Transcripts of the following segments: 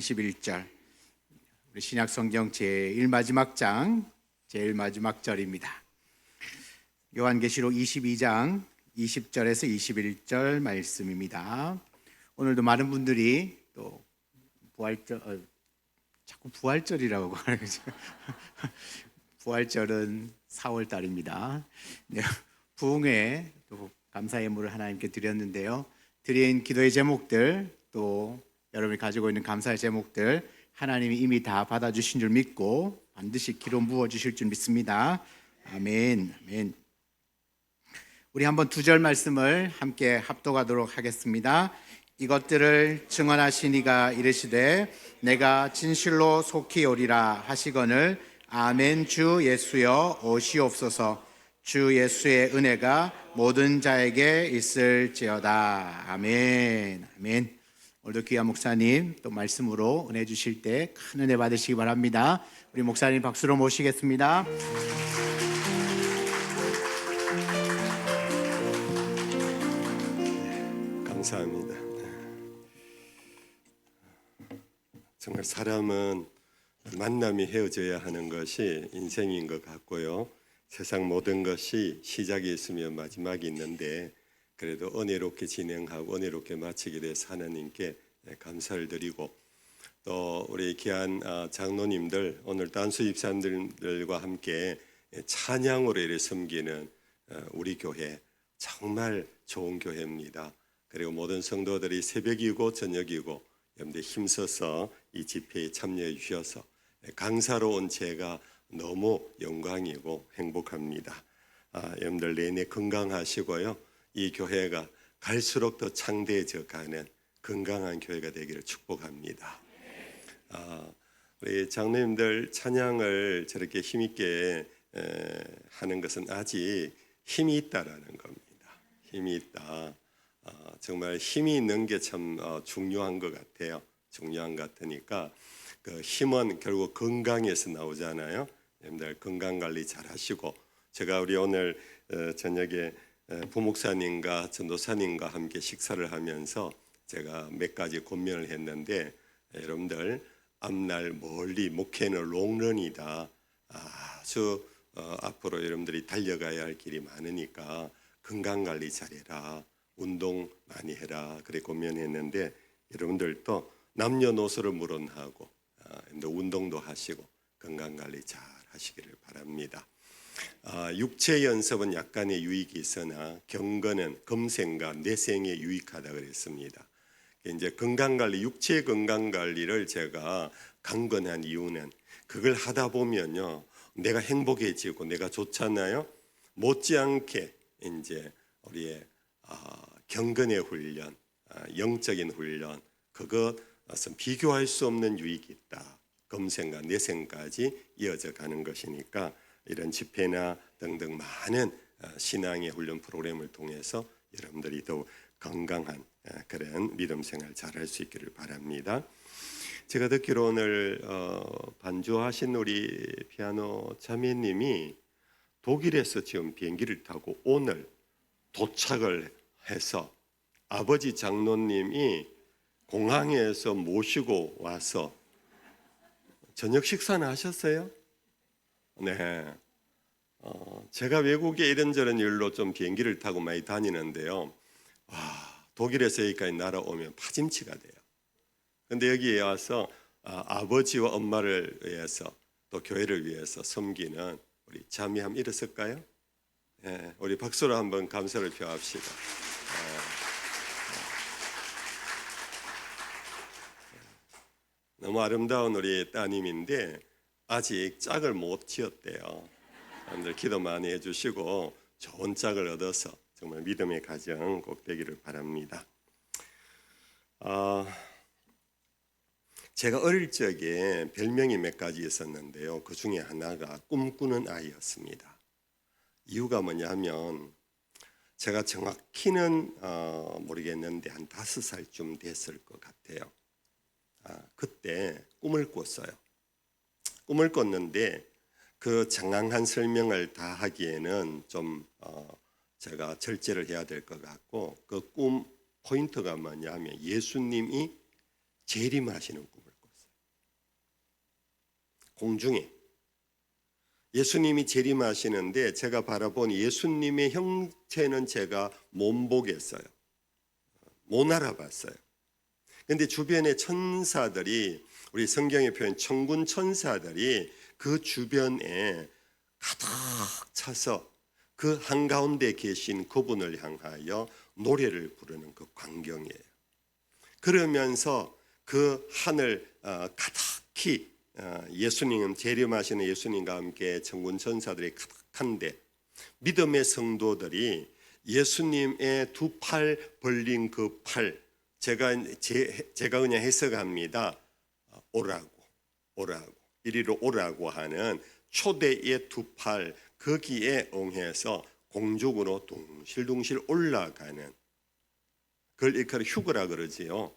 21절, 우리 신약성경 제일 마지막 장, 제일 마지막 절입니다. 요한계시록 22장 20절에서 21절 말씀입니다. 오늘도 많은 분들이 또 부활절, 자꾸 부활절이라고 하는 거죠. 부활절은 4월 달입니다. 네, 부흥회 또 감사 예물을 하나님께 드렸는데요. 드린 기도의 제목들, 또 여러분이 가지고 있는 감사의 제목들 하나님이 이미 다 받아주신 줄 믿고 반드시 기로 부어주실 줄 믿습니다. 아멘. 아멘. 우리 한번 두 절 말씀을 함께 합독하도록 하겠습니다. 이것들을 증언하신 이가 이르시되 내가 진실로 속히 오리라 하시거늘 아멘. 주 예수여 오시옵소서. 주 예수의 은혜가 모든 자에게 있을지어다. 아멘. 아멘. 오늘도 귀한 목사님 또 말씀으로 은혜 주실 때 큰 은혜 받으시기 바랍니다. 우리 목사님 박수로 모시겠습니다. 감사합니다. 정말 사람은 만남이 헤어져야 하는 것이 인생인 것 같고요. 세상 모든 것이 시작이 있으면 마지막이 있는데 그래도 은혜롭게 진행하고 은혜롭게 마치게 돼서 하나님께 감사를 드리고, 또 우리 귀한 장로님들, 오늘 단수 집사님들과 함께 찬양으로 이렇게 섬기는 우리 교회 정말 좋은 교회입니다. 그리고 모든 성도들이 새벽이고 저녁이고 여러분들 힘써서 이 집회에 참여해 주셔서 강사로 온 제가 너무 영광이고 행복합니다. 여러분들 내내 건강하시고요. 이 교회가 갈수록 더 창대해져 가는 건강한 교회가 되기를 축복합니다. 우리 장로님들 찬양을 저렇게 힘있게 하는 것은 아직 힘이 있다라는 겁니다. 힘이 있다. 정말 힘이 있는 게 참 중요한 것 같아요. 중요한 것 같으니까 그 힘은 결국 건강에서 나오잖아요. 여러분들 건강 관리 잘 하시고, 제가 우리 오늘 저녁에 부목사님과 전도사님과 함께 식사를 하면서 제가 몇 가지 권면을 했는데, 여러분들 앞날 멀리 목회는 롱런이다. 아주 앞으로 여러분들이 달려가야 할 길이 많으니까 건강 관리 잘해라. 운동 많이 해라. 그래 권면했는데, 여러분들도 남녀노소를 물론하고 운동도 하시고 건강 관리 잘 하시기를 바랍니다. 육체 연습은 약간의 유익이 있으나 경건은 검생과 내생에 유익하다 그랬습니다. 이제 건강 관리, 육체 건강 관리를 제가 강건한 이유는 그걸 하다 보면요, 내가 행복해지고 내가 좋잖아요. 못지않게 이제 우리의 경건의 훈련, 영적인 훈련, 그것은 비교할 수 없는 유익이 있다. 검생과 내생까지 이어져 가는 것이니까 이런 집회나 등등 많은 신앙의 훈련 프로그램을 통해서 여러분들이 더욱 건강한 그런 믿음 생활 잘할 수 있기를 바랍니다. 제가 듣기로 오늘 반주하신 우리 피아노 자매님이 독일에서 지금 비행기를 타고 오늘 도착을 해서 아버지 장로님이 공항에서 모시고 와서 저녁 식사는 하셨어요? 네. 제가 외국에 이런저런 일로 좀 비행기를 타고 많이 다니는데요. 독일에서 여기까지 날아오면 파짐치가 돼요. 근데 여기에 와서 아버지와 엄마를 위해서 또 교회를 위해서 섬기는 우리 자매 한번 일었을까요? 네, 우리 박수로 한번 감사를 표합시다. 너무 아름다운 우리 따님인데 아직 짝을 못 지었대요. 여러분들 기도 많이 해주시고 좋은 짝을 얻어서 정말 믿음의 가정 꼭 되기를 바랍니다. 제가 어릴 적에 별명이 몇 가지 있었는데요. 그 중에 하나가 꿈꾸는 아이였습니다. 이유가 뭐냐면 제가 정확히는 모르겠는데 한 5살쯤 됐을 것 같아요. 그때 꿈을 꿨어요. 꿈을 꿨는데 그 장황한 설명을 다 하기에는 좀 제가 절제를 해야 될 것 같고, 그 꿈 포인트가 뭐냐면 예수님이 재림하시는 꿈을 꿨어요. 공중에 예수님이 재림하시는데 제가 바라본 예수님의 형체는 제가 못 보겠어요. 못 알아봤어요. 근데 주변의 천사들이, 우리 성경의 표현 천군 천사들이 그 주변에 가득 차서 그 한가운데 계신 그분을 향하여 노래를 부르는 그 광경이에요. 그러면서 그 하늘 가득히 예수님, 재림하시는 예수님과 함께 천군 천사들이 가득한데 믿음의 성도들이 예수님의 두 팔 벌린 그 팔, 제가 그냥 해석합니다. 오라고 이리로 오라고 하는 초대의 두 팔, 거기에 응해서 공중으로 둥실둥실 올라가는, 그걸 일컬어 휴거라 그러지요.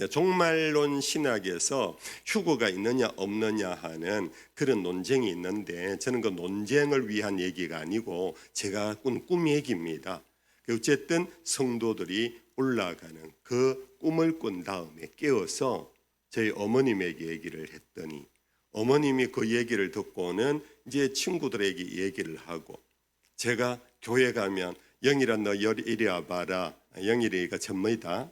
종말론 신학에서 휴거가 있느냐 없느냐 하는 그런 논쟁이 있는데, 저는 그 논쟁을 위한 얘기가 아니고 제가 꾼 꿈 얘기입니다. 어쨌든 성도들이 올라가는 그 꿈을 꾼 다음에 깨어서 저희 어머님에게 얘기를 했더니, 어머님이 그 얘기를 듣고는 이제 친구들에게 얘기를 하고, 제가 교회 가면 영일아 너 이리 와봐라, 영일이가 접니다.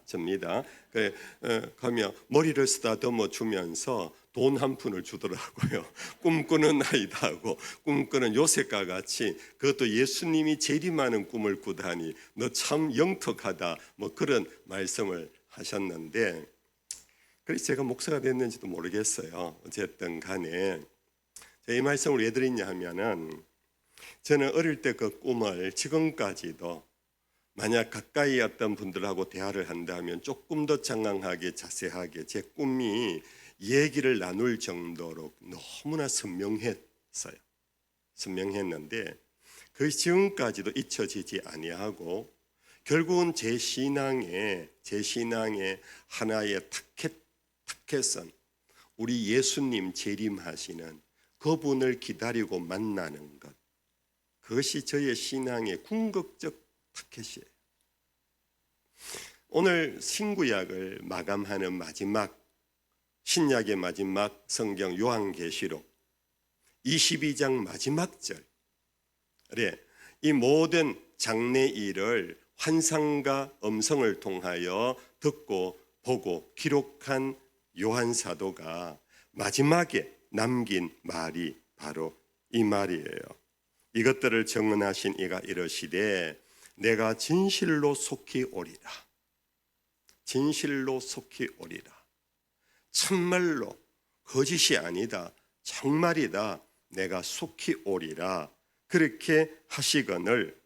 가면 머리를 쓰다듬어 주면서 돈 한 푼을 주더라고요. 꿈꾸는 아이다 하고, 꿈꾸는 요셉과 같이 그것도 예수님이 재림하는 꿈을 꾸다니 너 참 영특하다, 뭐 그런 말씀을 하셨는데, 그래서 제가 목사가 됐는지도 모르겠어요. 어쨌든 간에 제가 이 말씀을 왜 드리냐 하면은, 저는 어릴 때 그 꿈을 지금까지도 만약 가까이 어떤 분들하고 대화를 한다면 조금 더 장황하게 자세하게 제 꿈이 얘기를 나눌 정도로 너무나 선명했어요. 선명했는데 그것이 지금까지도 잊혀지지 아니하고, 결국은 제 신앙의 하나의 타켓은 우리 예수님 재림하시는 그분을 기다리고 만나는 것, 그것이 저의 신앙의 궁극적 타켓이에요. 오늘 신구약을 마감하는 마지막, 신약의 마지막 성경 요한계시록 22장 마지막 절에 이 모든 장래일을 환상과 음성을 통하여 듣고 보고 기록한 요한 사도가 마지막에 남긴 말이 바로 이 말이에요. 이것들을 증언하신 이가 이르시되 내가 진실로 속히 오리라. 진실로 속히 오리라. 참말로 거짓이 아니다, 정말이다, 내가 속히 오리라. 그렇게 하시거늘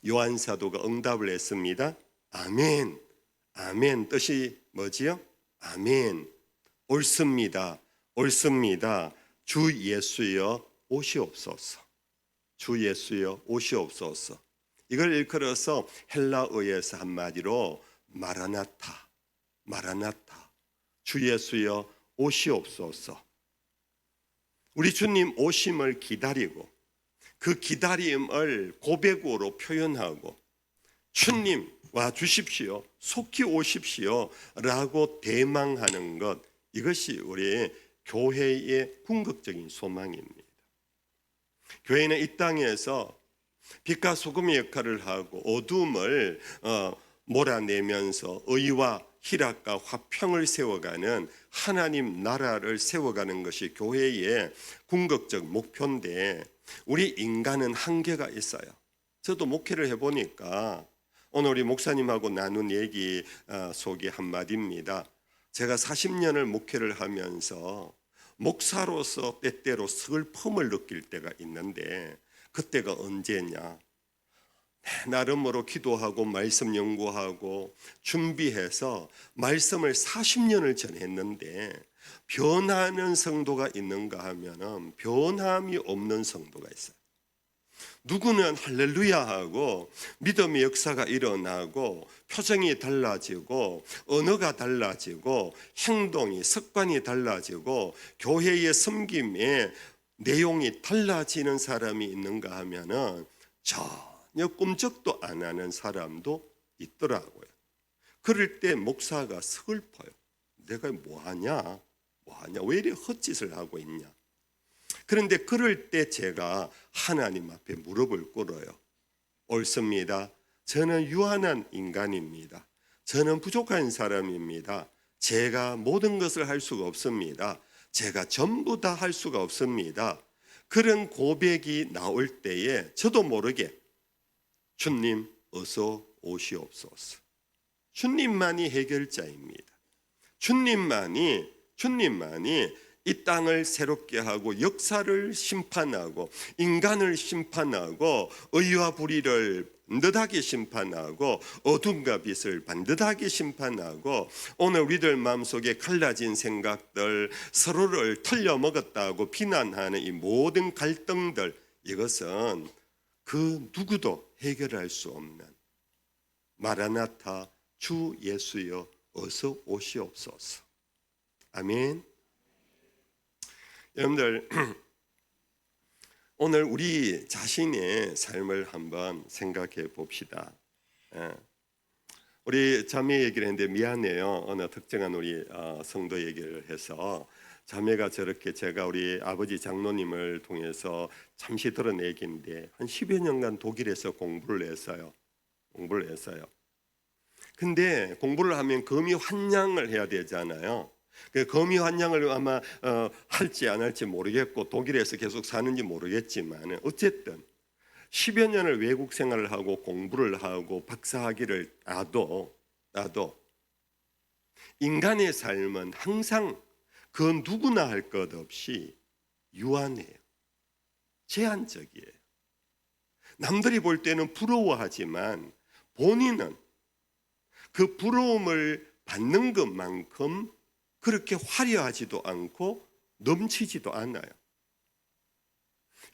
요한 사도가 응답을 했습니다. 아멘. 아멘. 뜻이 뭐지요? 아멘. 옳습니다. 옳습니다. 주 예수여 오시옵소서. 주 예수여 오시옵소서. 이걸 일컬어서 헬라어에서 한마디로 마라나타, 마라나타. 주 예수여 오시옵소서. 우리 주님 오심을 기다리고 그 기다림을 고백으로 표현하고, 주님 와 주십시오, 속히 오십시오 라고 대망하는 것, 이것이 우리 교회의 궁극적인 소망입니다. 교회는 이 땅에서 빛과 소금의 역할을 하고 어둠을 몰아내면서 의와 희락과 화평을 세워가는 하나님 나라를 세워가는 것이 교회의 궁극적 목표인데, 우리 인간은 한계가 있어요. 저도 목회를 해보니까 오늘 우리 목사님하고 나눈 얘기 속에 한마디입니다. 제가 40년을 목회를 하면서 목사로서 때때로 슬픔을 느낄 때가 있는데, 그때가 언제냐? 나름으로 기도하고 말씀 연구하고 준비해서 말씀을 40년을 전했는데 변하는 성도가 있는가 하면 변함이 없는 성도가 있어요. 누구는 할렐루야 하고 믿음의 역사가 일어나고 표정이 달라지고 언어가 달라지고 행동이, 습관이 달라지고 교회의 섬김의 내용이 달라지는 사람이 있는가 하면은 전혀 꿈쩍도 안 하는 사람도 있더라고요. 그럴 때 목사가 슬퍼요. 내가 뭐하냐? 왜 이렇게 헛짓을 하고 있냐? 그런데 그럴 때 제가 하나님 앞에 무릎을 꿇어요. 옳습니다. 저는 유한한 인간입니다. 저는 부족한 사람입니다. 제가 모든 것을 할 수가 없습니다. 제가 전부 다 할 수가 없습니다. 그런 고백이 나올 때에 저도 모르게 주님 어서 오시옵소서. 주님만이 해결자입니다. 주님만이 이 땅을 새롭게 하고 역사를 심판하고 인간을 심판하고 의와 불의를 반듯하게 심판하고 어둠과 빛을 반듯하게 심판하고 오늘 우리들 마음속에 갈라진 생각들, 서로를 털려먹었다고 비난하는 이 모든 갈등들, 이것은 그 누구도 해결할 수 없는 마라나타 주 예수여 어서 오시옵소서. 아멘. 여러분들, 오늘 우리 자신의 삶을 한번 생각해 봅시다. 우리 자매 얘기를 했는데 미안해요. 어느 특정한 우리 성도 얘기를 해서 자매가 저렇게 제가 우리 아버지 장로님을 통해서 잠시 들은 얘기인데 한 10여 년간 독일에서 공부를 했어요. 근데 공부를 하면 금이 환양을 해야 되잖아요. 그 거미 환양을 아마 할지 안 할지 모르겠고 독일에서 계속 사는지 모르겠지만 어쨌든 10여 년을 외국 생활을 하고 공부를 하고 박사학위를 나도 인간의 삶은 항상 그 누구나 할 것 없이 유한해요. 제한적이에요. 남들이 볼 때는 부러워하지만 본인은 그 부러움을 받는 것만큼 그렇게 화려하지도 않고 넘치지도 않아요.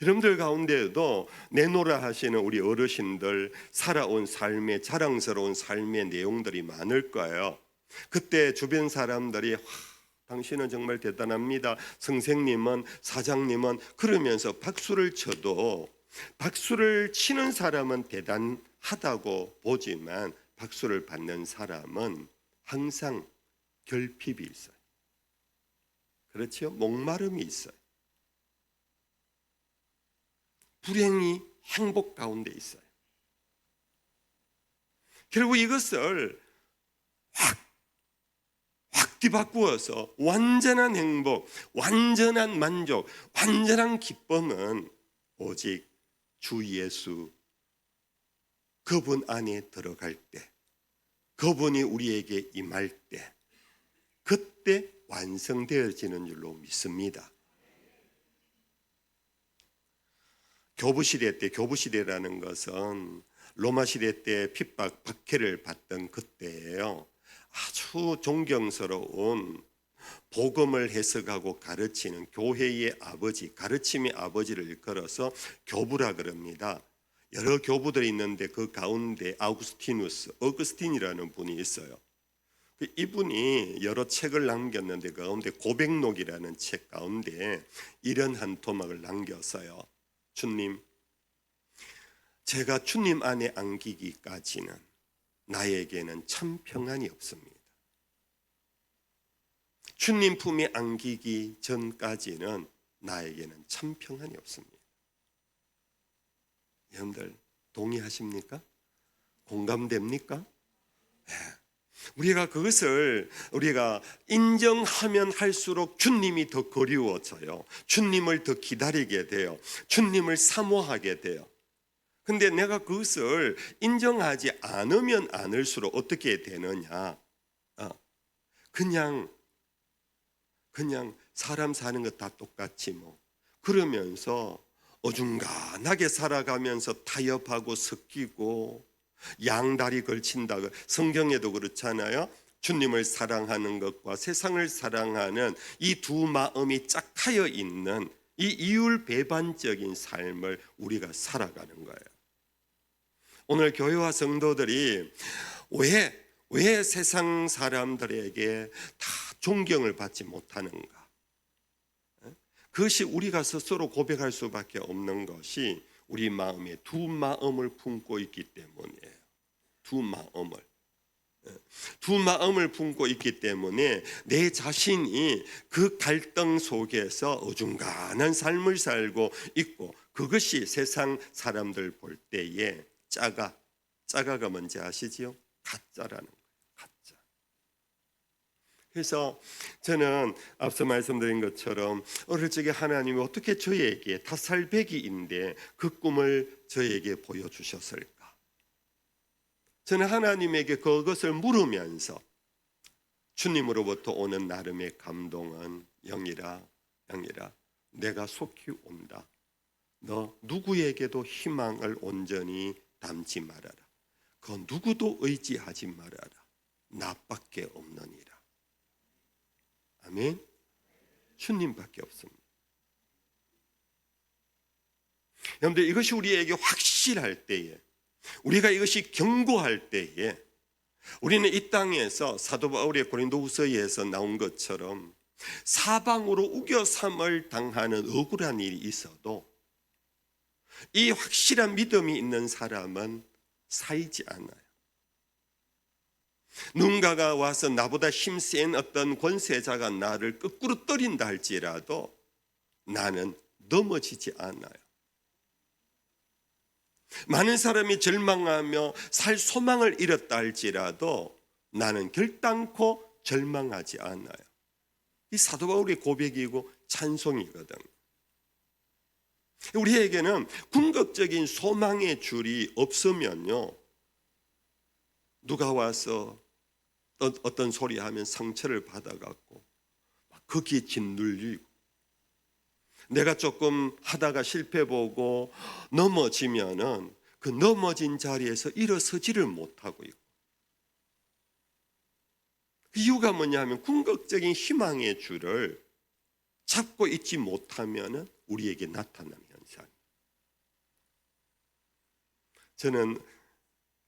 여러분들 가운데에도 내노라 하시는 우리 어르신들 살아온 삶의 자랑스러운 삶의 내용들이 많을 거예요. 그때 주변 사람들이 당신은 정말 대단합니다. 선생님은 사장님은 그러면서 박수를 쳐도 박수를 치는 사람은 대단하다고 보지만 박수를 받는 사람은 항상 결핍이 있어요. 그렇죠? 목마름이 있어요. 불행이 행복 가운데 있어요. 결국 이것을 확 뒤바꾸어서 완전한 행복, 완전한 만족, 완전한 기쁨은 오직 주 예수 그분 안에 들어갈 때, 그분이 우리에게 임할 때, 그때 완성되어지는 줄로 믿습니다. 교부시대 때, 교부시대라는 것은 로마 시대 때 핍박, 박해를 받던 그때예요. 아주 존경스러운 복음을 해석하고 가르치는 교회의 아버지, 가르침의 아버지를 일컬어서 교부라 그럽니다. 여러 교부들이 있는데 그 가운데 어거스틴이라는 분이 있어요. 이분이 여러 책을 남겼는데 그 가운데 고백록이라는 책 가운데 이런 한 토막을 남겼어요. 주님, 제가 주님 안에 안기기까지는 나에게는 참 평안이 없습니다. 주님 품에 안기기 전까지는 나에게는 참 평안이 없습니다. 여러분들 동의하십니까? 공감됩니까? 네. 우리가 그것을 우리가 인정하면 할수록 주님이 더 그리워져요. 주님을 더 기다리게 돼요. 주님을 사모하게 돼요. 근데 내가 그것을 인정하지 않으면 않을수록 어떻게 되느냐? 그냥 사람 사는 것 다 똑같지 뭐. 그러면서 어중간하게 살아가면서 타협하고 섞이고 양다리 걸친다. 성경에도 그렇잖아요. 주님을 사랑하는 것과 세상을 사랑하는 이 두 마음이 짝하여 있는 이 이율배반적인 삶을 우리가 살아가는 거예요. 오늘 교회와 성도들이 왜 세상 사람들에게 다 존경을 받지 못하는가? 그것이 우리가 스스로 고백할 수밖에 없는 것이 우리 마음에 두 마음을 품고 있기 때문이에요. 두 마음을. 두 마음을 품고 있기 때문에 내 자신이 그 갈등 속에서 어중간한 삶을 살고 있고, 그것이 세상 사람들 볼 때에 짜가가 뭔지 아시지요? 가짜라는 거예요. 가짜. 그래서 저는 앞서 말씀드린 것처럼 어릴 적에 하나님이 어떻게 저에게 닷살배기인데 그 꿈을 저에게 보여주셨을까? 저는 하나님에게 그것을 물으면서 주님으로부터 오는 나름의 감동은 영이라 내가 속히 온다. 너 누구에게도 희망을 온전히 담지 말아라. 그 누구도 의지하지 말아라. 나밖에 없느니라. 아멘. 주님밖에 없습니다. 여러분들, 이것이 우리에게 확실할 때에, 우리가 이것이 견고할 때에, 우리는 이 땅에서 사도 바울의 고린도후서에서 나온 것처럼 사방으로 우겨삼을 당하는 억울한 일이 있어도 이 확실한 믿음이 있는 사람은 사이지 않아요. 누군가가 와서 나보다 힘센 어떤 권세자가 나를 거꾸로 때린다 할지라도 나는 넘어지지 않아요. 많은 사람이 절망하며 살 소망을 잃었다 할지라도 나는 결단코 절망하지 않아요. 이 사도 바울의 고백이고 찬송이거든요. 우리에게는 궁극적인 소망의 줄이 없으면요, 누가 와서 어떤 소리 하면 상처를 받아갖고 거기에 짓눌리고, 내가 조금 하다가 실패보고 넘어지면은 그 넘어진 자리에서 일어서지를 못하고 있고, 그 이유가 뭐냐면 궁극적인 희망의 줄을 잡고 있지 못하면은 우리에게 나타나는 현상. 저는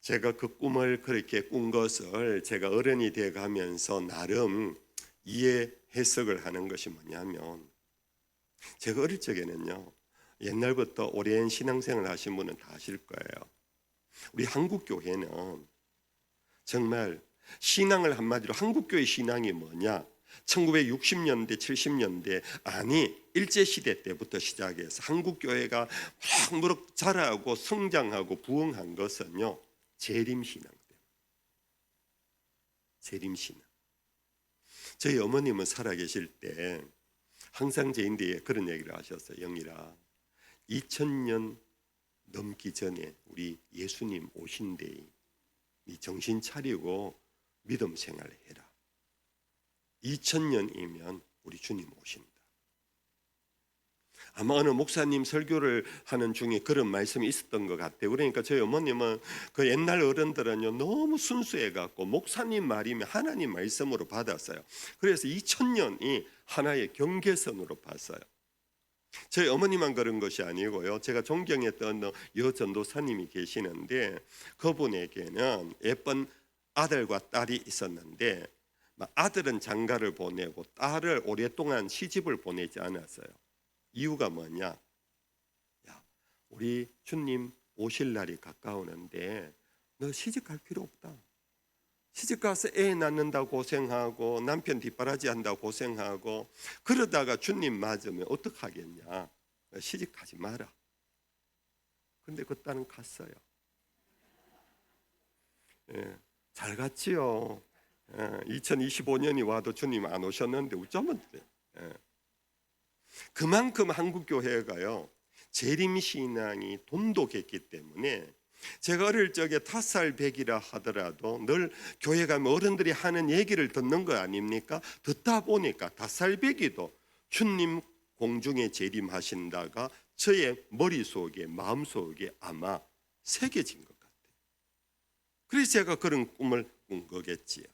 제가 그 꿈을 그렇게 꾼 것을 제가 어른이 돼 가면서 나름 이해 해석을 하는 것이 뭐냐면, 제가 어릴 적에는요, 옛날부터 오랜 신앙생활 하신 분은 다 아실 거예요. 우리 한국교회는 정말 신앙을 한마디로, 한국교회 신앙이 뭐냐, 1960년대 70년대 아니 일제시대 때부터 시작해서 한국교회가 무럭무럭 자라고 성장하고 부흥한 것은요, 재림신앙 때문에. 재림신앙. 저희 어머님은 살아계실 때 항상 제인데에 그런 얘기를 하셨어요. 영이라, 2000년 넘기 전에 우리 예수님 오신대이 네 정신 차리고 믿음 생활을 해라. 2000년이면 우리 주님 오신다. 아마 어느 목사님 설교를 하는 중에 그런 말씀이 있었던 것 같아요. 그러니까 저희 어머님은, 그 옛날 어른들은요 너무 순수해갖고 목사님 말이면 하나님 말씀으로 받았어요. 그래서 2000년이 하나의 경계선으로 봤어요. 저희 어머니만 그런 것이 아니고요, 제가 존경했던 여전도사님이 계시는데 그분에게는 예쁜 아들과 딸이 있었는데 아들은 장가를 보내고 딸을 오랫동안 시집을 보내지 않았어요. 이유가 뭐냐? 야, 우리 주님 오실 날이 가까우는데 너 시집 갈 필요 없다. 시집 가서 애 낳는다고 고생하고 남편 뒷바라지 한다고 고생하고 그러다가 주님 맞으면 어떡하겠냐. 시집 가지 마라. 근데 그 딸은 갔어요. 예, 잘 갔지요. 2025년이 와도 주님 안 오셨는데 어쩌면 돼. 예. 그만큼 한국교회가요 재림신앙이 돈독했기 때문에, 제가 어릴 적에 5살100이라 하더라도 늘 교회 가면 어른들이 하는 얘기를 듣는 거 아닙니까? 듣다 보니까 5살100이도 주님 공중에 재림하신다가 저의 머릿속에 마음속에 아마 새겨진 것 같아요. 그래서 제가 그런 꿈을 꾼 거겠지요.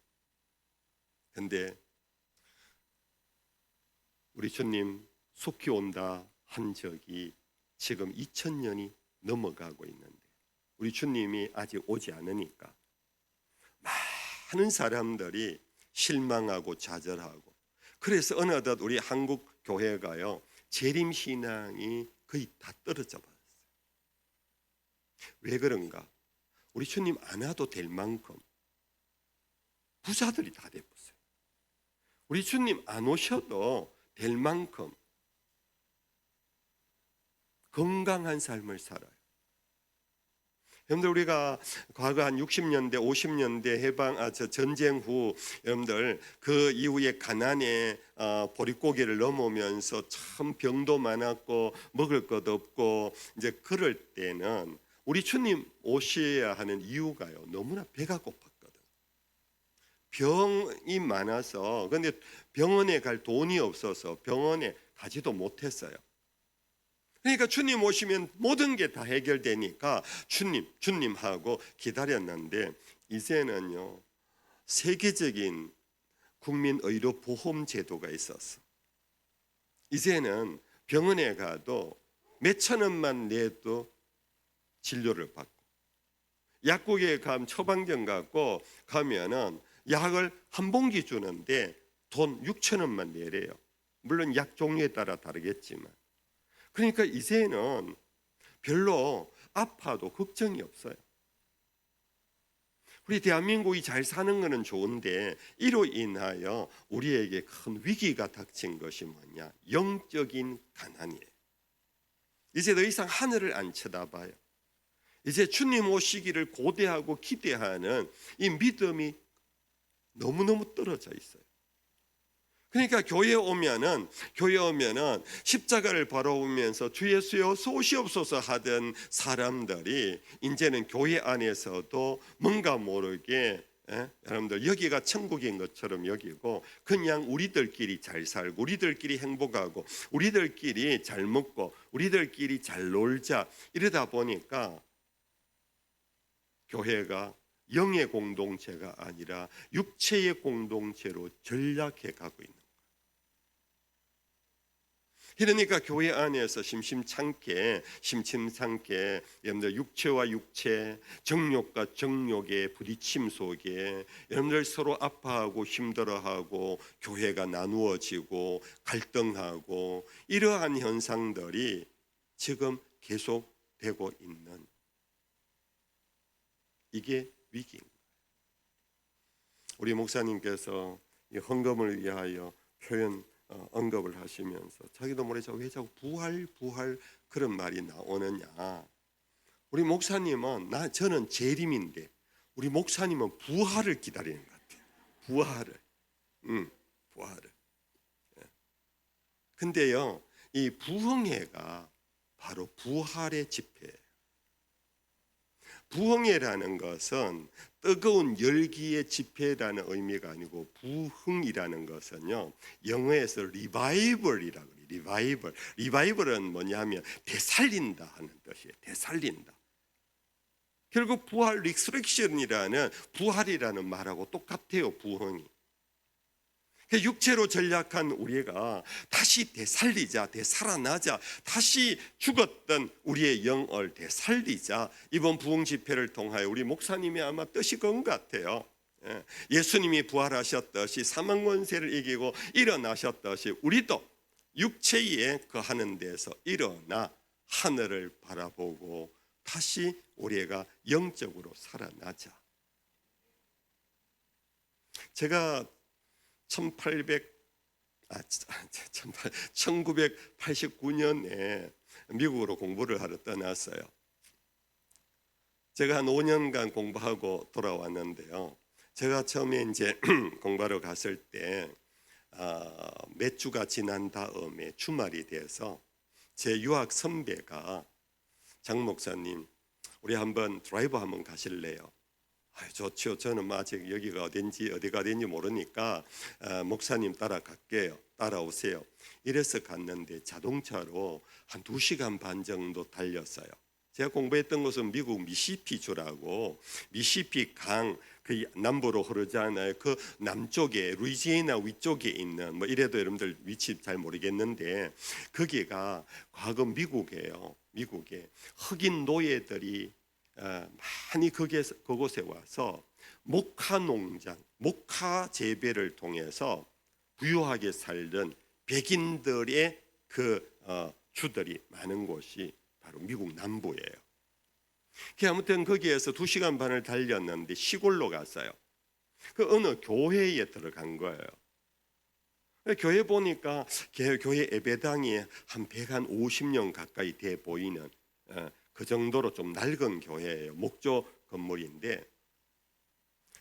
근데 우리 주님 속히 온다 한 적이 지금 2000년이 넘어가고 있는데 우리 주님이 아직 오지 않으니까 많은 사람들이 실망하고 좌절하고, 그래서 어느덧 우리 한국 교회가요 재림신앙이 거의 다 떨어져 버렸어요. 왜 그런가? 우리 주님 안 와도 될 만큼 부자들이 다 돼버렸어요. 우리 주님 안 오셔도 될 만큼 건강한 삶을 살아요. 여러분들, 우리가 과거 한 60년대, 50년대 전쟁 후 여러분들 그 이후에 가난에 보릿고개를 넘으면서 참 병도 많았고 먹을 것 없고 이제 그럴 때는 우리 주님 오셔야 하는 이유가요, 너무나 배가 고팠거든. 병이 많아서, 근데 병원에 갈 돈이 없어서 병원에 가지도 못했어요. 그러니까 주님 오시면 모든 게 다 해결되니까 주님 하고 기다렸는데, 이제는요 세계적인 국민 의료 보험 제도가 있었어. 이제는 병원에 가도 몇천 원만 내도 진료를 받고, 약국에 가면 처방전 갖고 가면은 약을 한 봉지 주는데 돈 6천 원만 내래요. 물론 약 종류에 따라 다르겠지만. 그러니까 이제는 별로 아파도 걱정이 없어요. 우리 대한민국이 잘 사는 것은 좋은데, 이로 인하여 우리에게 큰 위기가 닥친 것이 뭐냐? 영적인 가난이에요. 이제 더 이상 하늘을 안 쳐다봐요. 이제 주님 오시기를 고대하고 기대하는 이 믿음이 너무너무 떨어져 있어요. 그러니까 교회에 오면은 십자가를 바라보면서 주 예수여 소시옵소서 하던 사람들이 이제는 교회 안에서도 뭔가 모르게 여러분들 여기가 천국인 것처럼 여기고, 그냥 우리들끼리 잘 살고 우리들끼리 행복하고 우리들끼리 잘 먹고 우리들끼리 잘 놀자, 이러다 보니까 교회가 영의 공동체가 아니라 육체의 공동체로 전락해 가고 있는 거예요. 그러니까 교회 안에서 심심찮게 여러분들 육체와 육체, 정욕과 정욕의 부딪힘 속에 여러분들 서로 아파하고 힘들어하고 교회가 나누어지고 갈등하고, 이러한 현상들이 지금 계속되고 있는, 이게 위기인 거예요. 우리 목사님께서 이 헌금을 위하여 언급을 하시면서 자기도 모르게 왜 자꾸 부활 그런 말이 나오느냐. 우리 목사님은, 저는 재림인데 우리 목사님은 부활을 기다리는 것 같아요. 부활을. 근데요, 이 부흥회가 바로 부활의 집회예요. 부흥회라는 것은 뜨거운 열기의 집회라는 의미가 아니고, 부흥이라는 것은요 영어에서 리바이벌이라고 해요. 리바이벌은 뭐냐면 되살린다 하는 뜻이에요. 되살린다. 결국 부활, 리서렉션이라는 부활이라는 말하고 똑같아요. 부흥이. 육체로 전락한 우리가 다시 되살리자, 되살아나자, 다시 죽었던 우리의 영을 되살리자, 이번 부흥 집회를 통하여 우리 목사님이 아마 뜻이 그런 것 같아요. 예수님이 부활하셨듯이 사망 권세를 이기고 일어나셨듯이 우리도 육체에 거하는 데서 일어나 하늘을 바라보고 다시 우리가 영적으로 살아나자. 제가 1989년에 미국으로 공부를 하러 떠났어요. 제가 한 5년간 공부하고 돌아왔는데요. 제가 처음에 이제 공부하러 갔을 때 몇 주가 지난 다음에 주말이 돼서 제 유학 선배가, 장 목사님, 우리 한번 드라이브 한번 가실래요? 좋죠. 저는 아직 여기가 어디가 어딘지 모르니까 목사님 따라갈게요. 따라오세요. 이래서 갔는데 자동차로 한 2시간 반 정도 달렸어요. 제가 공부했던 곳은 미국 미시피주라고, 미시피 강 그 남부로 흐르잖아요. 그 남쪽에 루이지애나 위쪽에 있는, 뭐 이래도 여러분들 위치 잘 모르겠는데, 거기가 과거 미국이에요. 미국에 흑인 노예들이 많이 그곳에 와서 목화 농장, 목화 재배를 통해서 부유하게 살던 백인들의 주들이 많은 곳이 바로 미국 남부예요. 아무튼 거기에서 2시간 반을 달렸는데 시골로 갔어요. 그 어느 교회에 들어간 거예요. 교회 보니까 교회 예배당이 한 150년 가까이 돼 보이는 그 정도로 좀 낡은 교회예요. 목조 건물인데,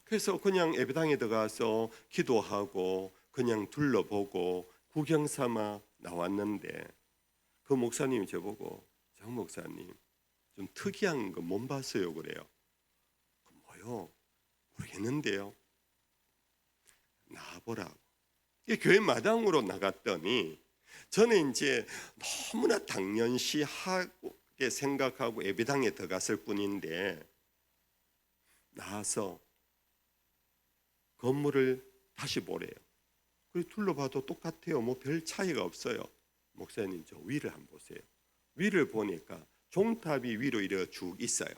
그래서 그냥 예배당에 들어가서 기도하고 그냥 둘러보고 구경 삼아 나왔는데, 그 목사님이 저보고 장 목사님 좀 특이한 거 못 봤어요 그래요. 뭐요? 모르겠는데요. 나와보라고. 교회 마당으로 나갔더니 저는 이제 너무나 당연시하게 생각하고 예배당에 들어갔을 뿐인데, 나와서 건물을 다시 보래요. 그리고 둘러봐도 똑같아요. 뭐 별 차이가 없어요. 목사님 저 위를 한번 보세요. 위를 보니까 종탑이 위로 이렇게 쭉 있어요.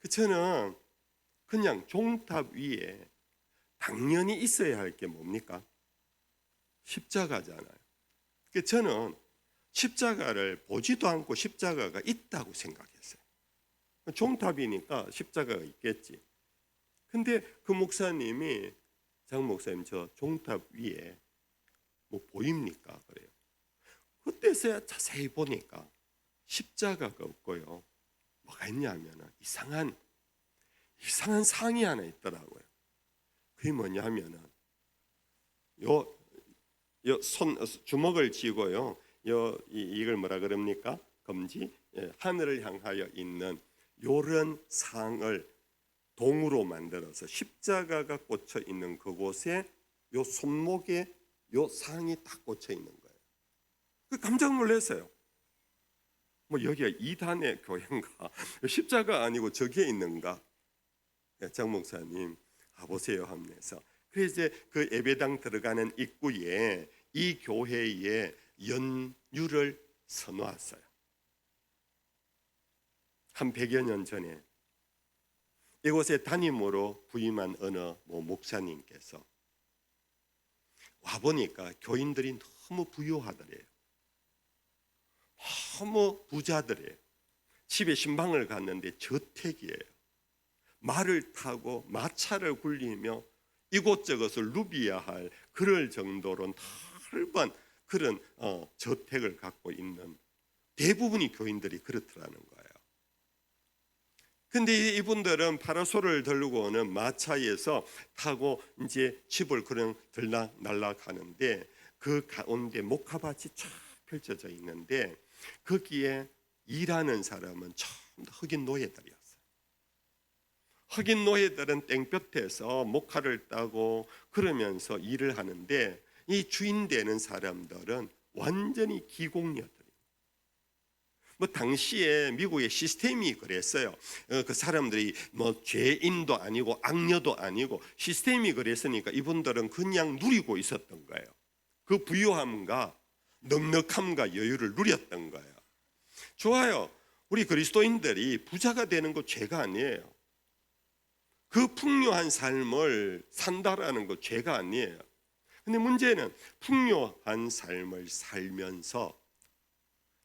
저는 그냥 종탑 위에 당연히 있어야 할 게 뭡니까? 십자가잖아요. 저는 십자가를 보지도 않고 십자가가 있다고 생각했어요. 종탑이니까 십자가가 있겠지. 근데 그 목사님이 장 목사님 저 종탑 위에 뭐 보입니까? 그래요. 그때서야 자세히 보니까 십자가가 없고요. 뭐가 있냐면 이상한 상이 하나 있더라고요. 그게 뭐냐면은 주먹을 쥐고요. 이걸 뭐라 그럽니까? 검지? 하늘을 향하여 있는 요런 상을 동으로 만들어서 십자가가 꽂혀 있는 그곳에 요 손목에 요 상이 딱 꽂혀 있는 거예요. 깜짝 놀랐어요. 뭐 여기가 이단의 교회인가? 십자가 아니고 저기에 있는가? 장 목사님 가보세요 하면서, 그래서 이제 그 예배당 들어가는 입구에 이 교회에 연유를 서놓았어요. 한 100여 년 전에 이곳에 담임으로 부임한 어느 목사님께서 와보니까 교인들이 너무 부유하더래요. 너무 부자들이에요. 집에 신방을 갔는데 저택이에요. 말을 타고 마차를 굴리며 이곳저곳을 누비야 할 그럴 정도로 넓은 그런 저택을 갖고 있는 대부분이 교인들이 그렇더라는 거예요. 근데 이분들은 파라솔을 들고 오는 마차에서 타고 이제 집을 그냥 들락날락 하는데, 그 가운데 목화밭이 쫙 펼쳐져 있는데 거기에 일하는 사람은 전부 흑인 노예들이었어요. 흑인 노예들은 땡볕에서 목화를 따고 그러면서 일을 하는데, 이 주인 되는 사람들은 완전히 기공녀들이에요. 뭐 당시에 미국의 시스템이 그랬어요. 그 사람들이 뭐 죄인도 아니고 악녀도 아니고 시스템이 그랬으니까 이분들은 그냥 누리고 있었던 거예요. 그 부유함과 넉넉함과 여유를 누렸던 거예요. 좋아요. 우리 그리스도인들이 부자가 되는 거 죄가 아니에요. 그 풍요한 삶을 산다라는 거 죄가 아니에요. 근데 문제는 풍요한 삶을 살면서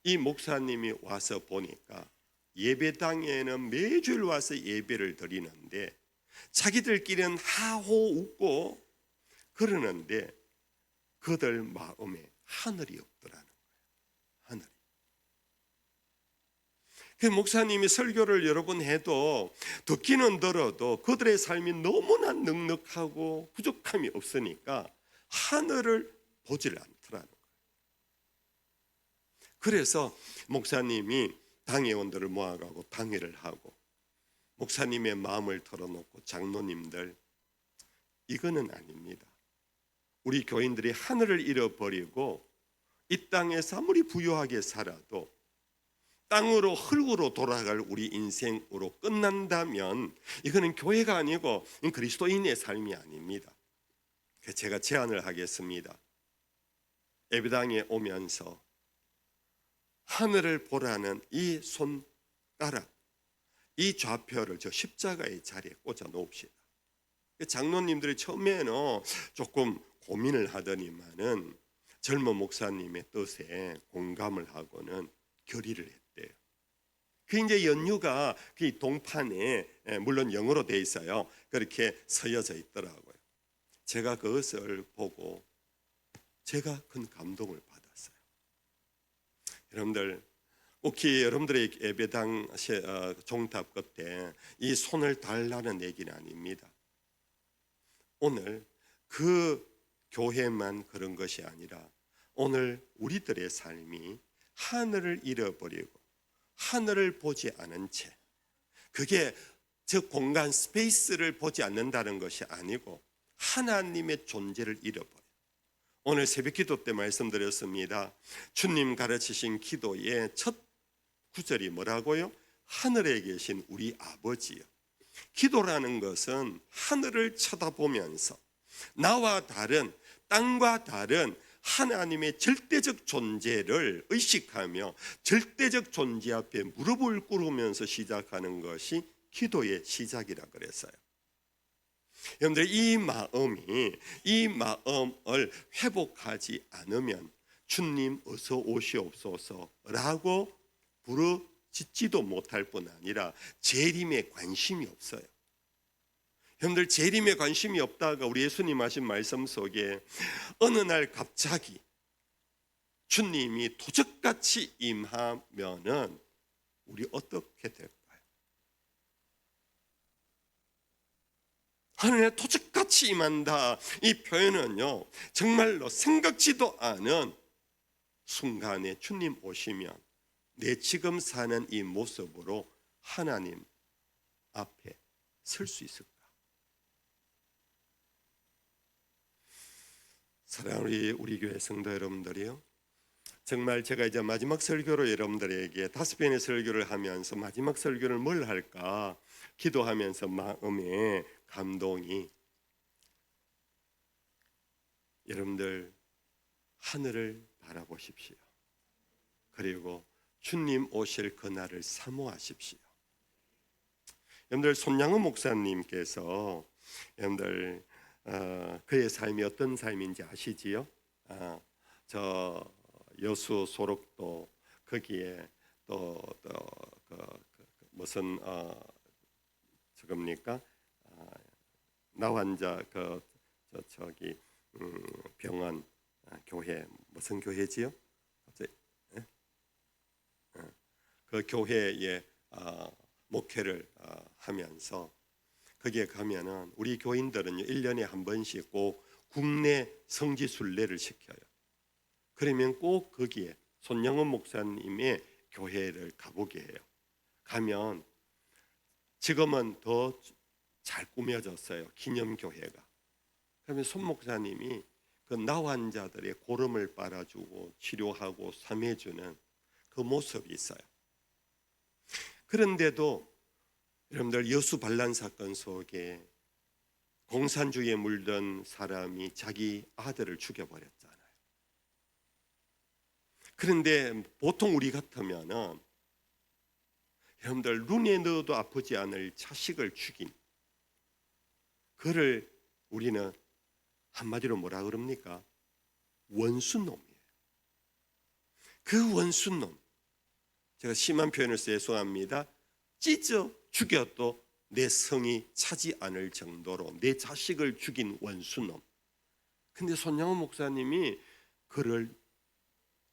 이 목사님이 와서 보니까 예배당에는 매주일 와서 예배를 드리는데 자기들끼리는 하호 웃고 그러는데 그들 마음에 하늘이 없더라는 거예요. 하늘이. 그 목사님이 설교를 여러 번 해도 듣기는 들어도 그들의 삶이 너무나 넉넉하고 부족함이 없으니까 하늘을 보질 않더라는 거예요. 그래서 목사님이 당회원들을 모아가고 당회를 하고 목사님의 마음을 털어놓고, 장로님들 이거는 아닙니다. 우리 교인들이 하늘을 잃어버리고 이 땅에서 아무리 부유하게 살아도 땅으로 흙으로 돌아갈 우리 인생으로 끝난다면 이거는 교회가 아니고 그리스도인의 삶이 아닙니다. 제가 제안을 하겠습니다. 예배당에 오면서 하늘을 보라는 이 손가락, 이 좌표를 저 십자가의 자리에 꽂아 놓읍시다. 장로님들이 처음에는 조금 고민을 하더니만은 젊은 목사님의 뜻에 공감을 하고는 결의를 했대요. 그 이제 연유가 그 동판에 물론 영어로 돼 있어요. 그렇게 서여져 있더라고요. 제가 그것을 보고 제가 큰 감동을 받았어요. 여러분들, 혹시 여러분들의 예배당 종탑 끝에 이 손을 달라는 얘기는 아닙니다. 오늘 그 교회만 그런 것이 아니라 오늘 우리들의 삶이 하늘을 잃어버리고 하늘을 보지 않은 채, 그게 저 공간 스페이스를 보지 않는다는 것이 아니고 하나님의 존재를 잃어버려요. 오늘 새벽기도 때 말씀드렸습니다. 주님 가르치신 기도의 첫 구절이 뭐라고요? 하늘에 계신 우리 아버지요. 기도라는 것은 하늘을 쳐다보면서 나와 다른, 땅과 다른 하나님의 절대적 존재를 의식하며 절대적 존재 앞에 무릎을 꿇으면서 시작하는 것이 기도의 시작이라 그랬어요. 여러분들, 이 마음을 회복하지 않으면 주님 어서 오시옵소서라고 부르짖지도 못할 뿐 아니라 재림에 관심이 없어요. 여러분들, 재림에 관심이 없다가 우리 예수님 하신 말씀 속에 어느 날 갑자기 주님이 도적같이 임하면은 우리 어떻게 될까요? 하늘에 도적같이 임한다, 이 표현은요 정말로 생각지도 않은 순간에 주님 오시면 내 지금 사는 이 모습으로 하나님 앞에 설 수 있을까? 사랑하는 우리 교회 성도 여러분들이요, 정말 제가 이제 마지막 설교로 여러분들에게 5편의 설교를 하면서 마지막 설교를 뭘 할까 기도하면서 마음에 감동이, 여러분들 하늘을 바라보십시오. 그리고 주님 오실 그날을 사모하십시오. 여러분들, 손양호 목사님께서 여러분들 그의 삶이 어떤 삶인지 아시지요? 저 여수 소록도 거기에 또 무슨 저겁니까? 나환자 저기 병원 교회, 무슨 교회지요? 갑자기 그 교회에 목회를 하면서 거기에 가면은 우리 교인들은요 1년에 한 번씩 꼭 국내 성지 순례를 시켜요. 그러면 꼭 거기에 손양원 목사님의 교회를 가보게 해요. 가면 지금은 더 잘 꾸며졌어요, 기념교회가. 그러면 손 목사님이 그 나 환자들의 고름을 빨아주고 치료하고 삼해주는 그 모습이 있어요. 그런데도 여러분들, 여수 반란 사건 속에 공산주의에 물든 사람이 자기 아들을 죽여버렸잖아요. 그런데 보통 우리 같으면은 여러분들, 눈에 넣어도 아프지 않을 자식을 죽인 그를 우리는 한마디로 뭐라 그럽니까? 원수놈이에요. 그 원수놈, 제가 심한 표현을 써서 죄송합니다. 찢어 죽여도 내 성이 차지 않을 정도로 내 자식을 죽인 원수놈. 근데 손양호 목사님이 그를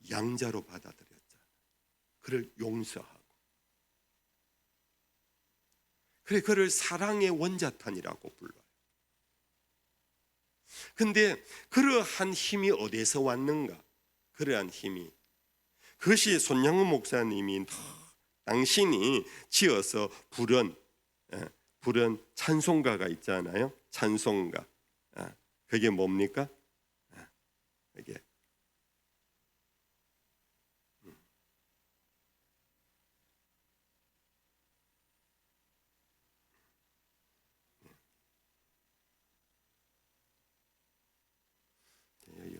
양자로 받아들였잖아요. 그를 용서하고. 그래, 그를 사랑의 원자탄이라고 불러요. 근데 그러한 힘이 어디서 왔는가? 그러한 힘이, 그것이 손양호 목사님이 당신이 지어서 부른 찬송가가 있잖아요. 찬송가. 그게 뭡니까? 이게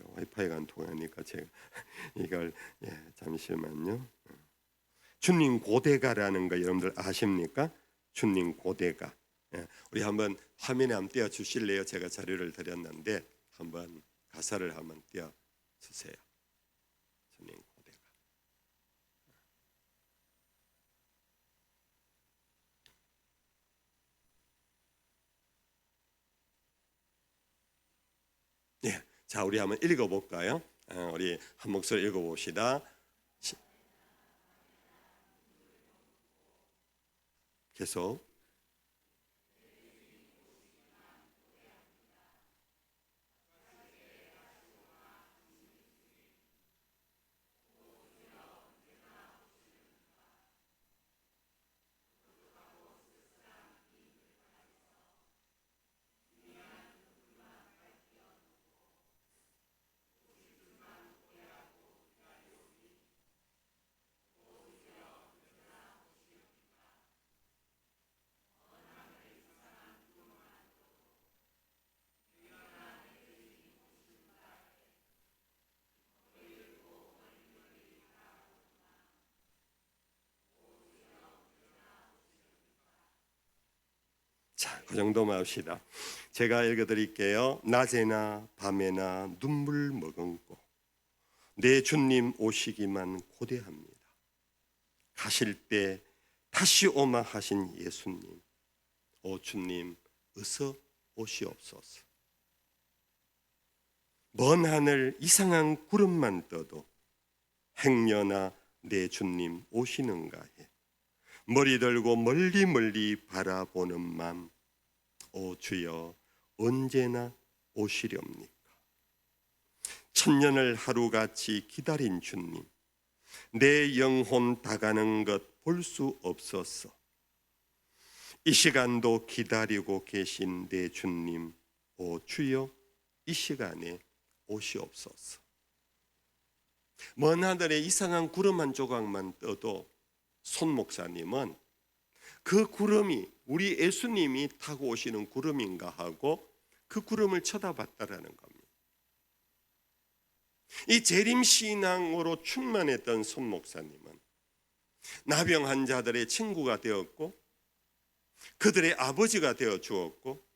와이파이가 안 통하니까 제가 이걸 잠시만요. 주님 고대가라는 거 여러분들 아십니까? 주님 고대가. 우리 한번 화면에 한번 띄워 주실래요? 제가 자료를 드렸는데 한번 가사를 한번 띄워 주세요. 주님 고대가. 자, 우리 한번 읽어볼까요? 우리 한 목소리 읽어봅시다. 계속. 자, 그 정도만 합시다. 제가 읽어드릴게요. 낮에나 밤에나 눈물 머금고 내 주님 오시기만 고대합니다. 가실 때 다시 오마 하신 예수님, 오 주님 어서 오시옵소서. 먼 하늘 이상한 구름만 떠도 행여나 내 주님 오시는가 해 머리 들고 멀리 멀리 바라보는 맘, 오 주여 언제나 오시렵니까? 천년을 하루같이 기다린 주님, 내 영혼 다가는 것 볼 수 없었어. 이 시간도 기다리고 계신 내 주님, 오 주여 이 시간에 오시옵소서. 먼 하늘에 이상한 구름 한 조각만 떠도 손 목사님은 그 구름이 우리 예수님이 타고 오시는 구름인가 하고 그 구름을 쳐다봤다라는 겁니다. 이 재림 신앙으로 충만했던 손 목사님은 나병 환자들의 친구가 되었고 그들의 아버지가 되어 주었고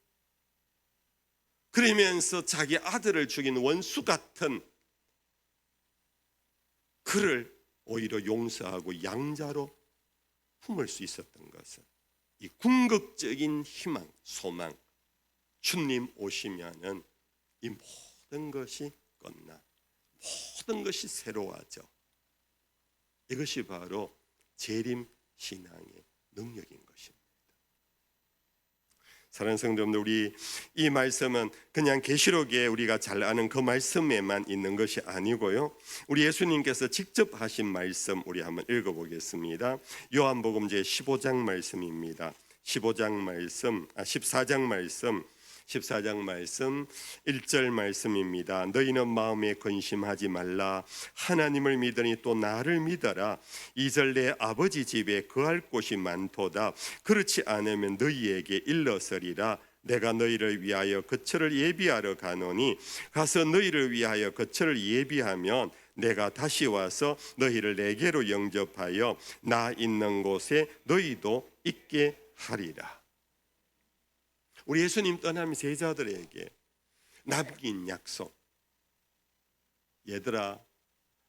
그러면서 자기 아들을 죽인 원수 같은 그를 오히려 용서하고 양자로 품을 수 있었던 것은 이 궁극적인 희망, 소망, 주님 오시면은 이 모든 것이 끝나 모든 것이 새로워져. 이것이 바로 재림 신앙의 능력인 것입니다. 사랑하는 성도님들, 우리 이 말씀은 그냥 계시록에 우리가 잘 아는 그 말씀에만 있는 것이 아니고요. 우리 예수님께서 직접 하신 말씀 우리 한번 읽어보겠습니다. 요한복음 제 15장 말씀입니다. 14장 말씀 1절 말씀입니다. 너희는 마음에 근심하지 말라. 하나님을 믿으니 또 나를 믿어라. 2절 내 아버지 집에 거할 곳이 많도다. 그렇지 않으면 너희에게 일러서리라. 내가 너희를 위하여 거처를 예비하러 가노니 가서 너희를 위하여 거처를 예비하면 내가 다시 와서 너희를 내게로 영접하여 나 있는 곳에 너희도 있게 하리라. 우리 예수님 떠나면 제자들에게 남긴 약속. 얘들아,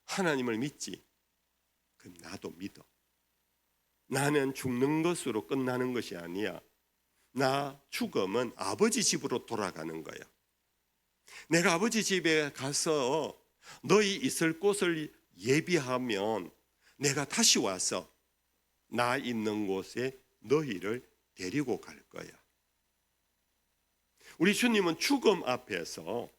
하나님을 믿지? 그럼 나도 믿어. 나는 죽는 것으로 끝나는 것이 아니야. 나 죽음은 아버지 집으로 돌아가는 거야. 내가 아버지 집에 가서 너희 있을 곳을 예비하면 내가 다시 와서 나 있는 곳에 너희를 데리고 갈 거야. 우리 주님은 죽음 앞에서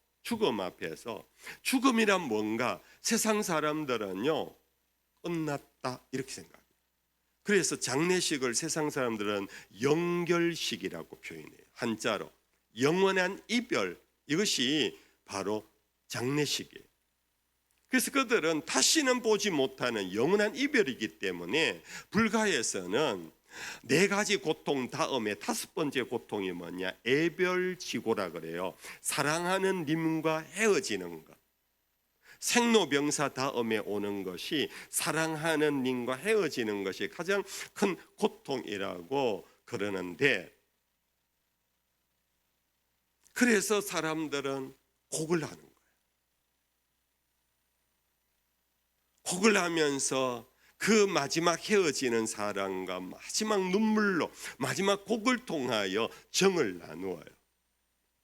죽음이란 뭔가 세상 사람들은요 끝났다 이렇게 생각해요. 그래서 장례식을 세상 사람들은 영결식이라고 표현해요. 한자로 영원한 이별, 이것이 바로 장례식이에요. 그래서 그들은 다시는 보지 못하는 영원한 이별이기 때문에 불가에서는 4가지 고통 다음에 5번째 고통이 뭐냐? 애별지고라 그래요. 사랑하는 님과 헤어지는 것. 생로병사 다음에 오는 것이 사랑하는 님과 헤어지는 것이 가장 큰 고통이라고 그러는데, 그래서 사람들은 곡을 하는 거예요. 곡을 하면서 그 마지막 헤어지는 사람과 마지막 눈물로 마지막 곡을 통하여 정을 나누어요.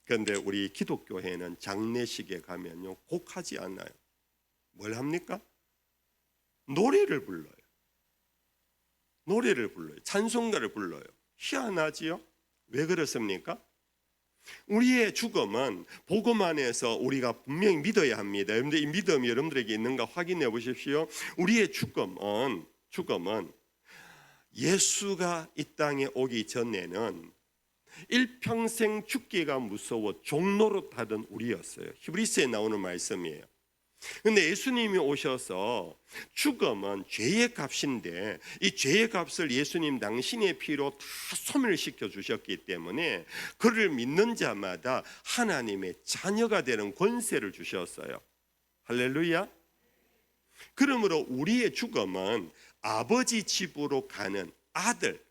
그런데 우리 기독교회는 장례식에 가면요 곡하지 않아요. 뭘 합니까? 노래를 불러요. 노래를 불러요. 찬송가를 불러요. 희한하지요? 왜 그렇습니까? 우리의 죽음은 복음 안에서 우리가 분명히 믿어야 합니다. 여러분들 이 믿음이 여러분들에게 있는가 확인해 보십시오. 우리의 죽음은 예수가 이 땅에 오기 전에는 일평생 죽기가 무서워 종노릇하던 우리였어요. 히브리서에 나오는 말씀이에요. 근데 예수님이 오셔서 죽음은 죄의 값인데 이 죄의 값을 예수님 당신의 피로 다 소멸시켜 주셨기 때문에 그를 믿는 자마다 하나님의 자녀가 되는 권세를 주셨어요. 할렐루야. 그러므로 우리의 죽음은 아버지 집으로 가는 아들,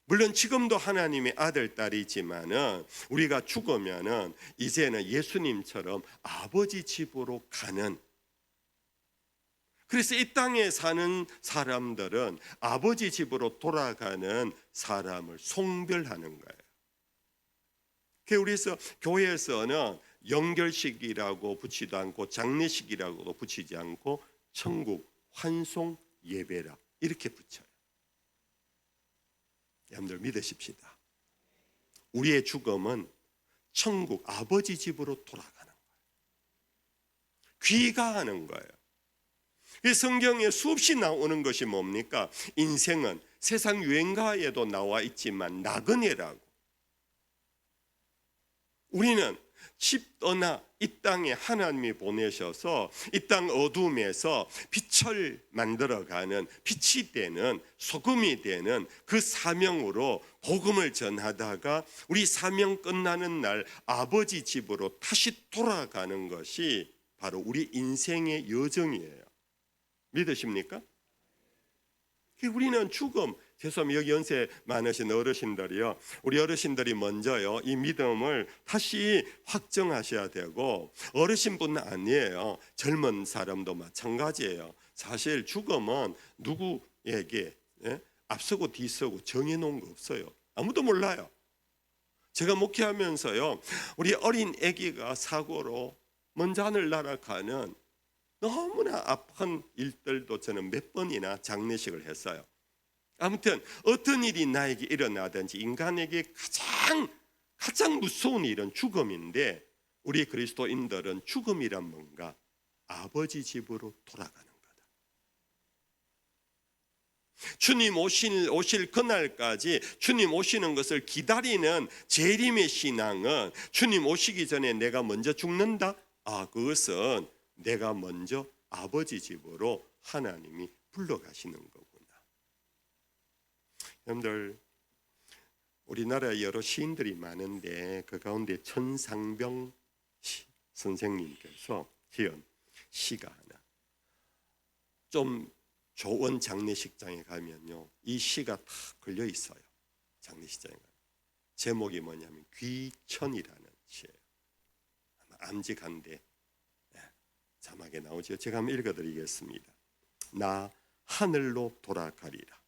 물론 지금도 하나님의 아들, 딸이지만은 우리가 죽으면은 이제는 예수님처럼 아버지 집으로 가는, 그래서 이 땅에 사는 사람들은 아버지 집으로 돌아가는 사람을 송별하는 거예요. 그래서 교회에서는 영결식이라고 붙이지도 않고 장례식이라고도 붙이지 않고 천국 환송 예배라 이렇게 붙여요. 여러분들 믿으십시다. 우리의 죽음은 천국 아버지 집으로 돌아가는 거예요. 귀가하는 거예요. 성경에 수없이 나오는 것이 뭡니까? 인생은 세상 유행가에도 나와 있지만 나그네라고. 우리는 집 떠나 이 땅에 하나님이 보내셔서 이 땅 어둠에서 빛을 만들어가는, 빛이 되는, 소금이 되는 그 사명으로 복음을 전하다가 우리 사명 끝나는 날 아버지 집으로 다시 돌아가는 것이 바로 우리 인생의 여정이에요. 믿으십니까? 우리는 죽음, 죄송합니다. 여기 연세 많으신 어르신들이요, 우리 어르신들이 먼저요 이 믿음을 다시 확정하셔야 되고, 어르신뿐 아니에요, 젊은 사람도 마찬가지예요. 사실 죽음은 누구에게 앞서고 뒤서고 정해놓은 거 없어요. 아무도 몰라요. 제가 목회하면서요 우리 어린 아기가 사고로 먼저 하늘 날아가는 너무나 아픈 일들도 저는 몇 번이나 장례식을 했어요. 아무튼 어떤 일이 나에게 일어나든지 인간에게 가장 무서운 일은 죽음인데, 우리 그리스도인들은 죽음이란 뭔가 아버지 집으로 돌아가는 거다. 주님 오실 그날까지 주님 오시는 것을 기다리는 재림의 신앙은 주님 오시기 전에 내가 먼저 죽는다? 그것은 내가 먼저 아버지 집으로 하나님이 불러가시는 거구나. 여러분들, 우리나라에 여러 시인들이 많은데 그 가운데 천상병 선생님께서 지은 시가 하나, 좀 좋은 장례식장에 가면요 이 시가 다 걸려 있어요. 장례식장에 가면 제목이 뭐냐면 귀천이라는 시예요. 아마 암직한데 자막에 나오죠. 제가 한번 읽어드리겠습니다. 나 하늘로 돌아가리라.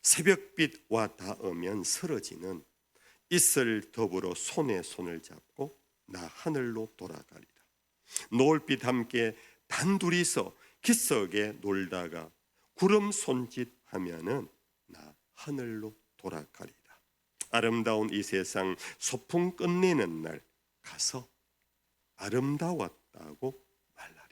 새벽빛과 닿으면 쓰러지는 이슬 더불어 손에 손을 잡고 나 하늘로 돌아가리라. 노을빛 함께 단둘이서 기슭에 놀다가 구름 손짓하면은 나 하늘로 돌아가리라. 아름다운 이 세상 소풍 끝내는 날 가서 아름다웠다고 말하리라.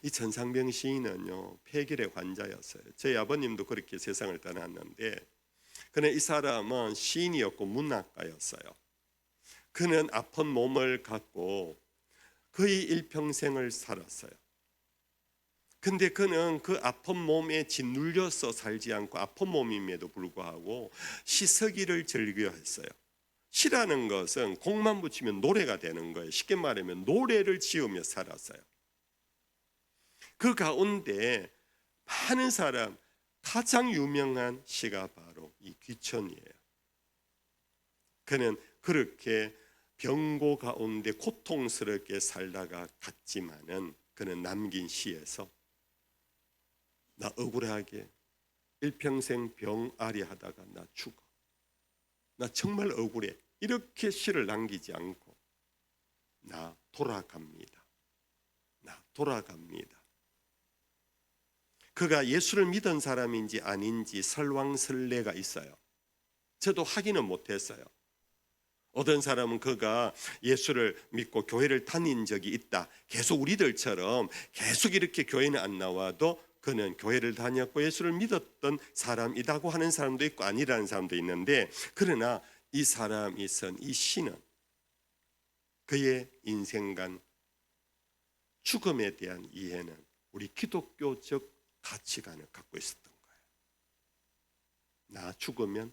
이 천상병 시인은요 폐결의 환자였어요. 저희 아버님도 그렇게 세상을 떠났는데, 그는 이 사람은 시인이었고 문학가였어요. 그는 아픈 몸을 갖고 거의 일평생을 살았어요. 근데 그는 그 아픈 몸에 짓눌려서 살지 않고 아픈 몸임에도 불구하고 시쓰기를 즐겨했어요. 시라는 것은 곡만 붙이면 노래가 되는 거예요. 쉽게 말하면 노래를 지으며 살았어요. 그 가운데 많은 사람 가장 유명한 시가 바로 이 귀천이에요. 그는 그렇게 병고 가운데 고통스럽게 살다가 갔지만은 그는 남긴 시에서 나 억울하게 일평생 병아리 하다가 나 죽어. 나 정말 억울해. 이렇게 씨를 남기지 않고 나 돌아갑니다. 나 돌아갑니다. 그가 예수를 믿은 사람인지 아닌지 설왕설래가 있어요. 저도 확인은 못했어요. 어떤 사람은 그가 예수를 믿고 교회를 다닌 적이 있다. 계속 우리들처럼 계속 이렇게 교회는 안 나와도 그는 교회를 다녔고 예수를 믿었던 사람이라고 하는 사람도 있고 아니라는 사람도 있는데, 그러나 이 사람이 쓴 이 시는 그의 인생관, 죽음에 대한 이해는 우리 기독교적 가치관을 갖고 있었던 거예요. 나 죽으면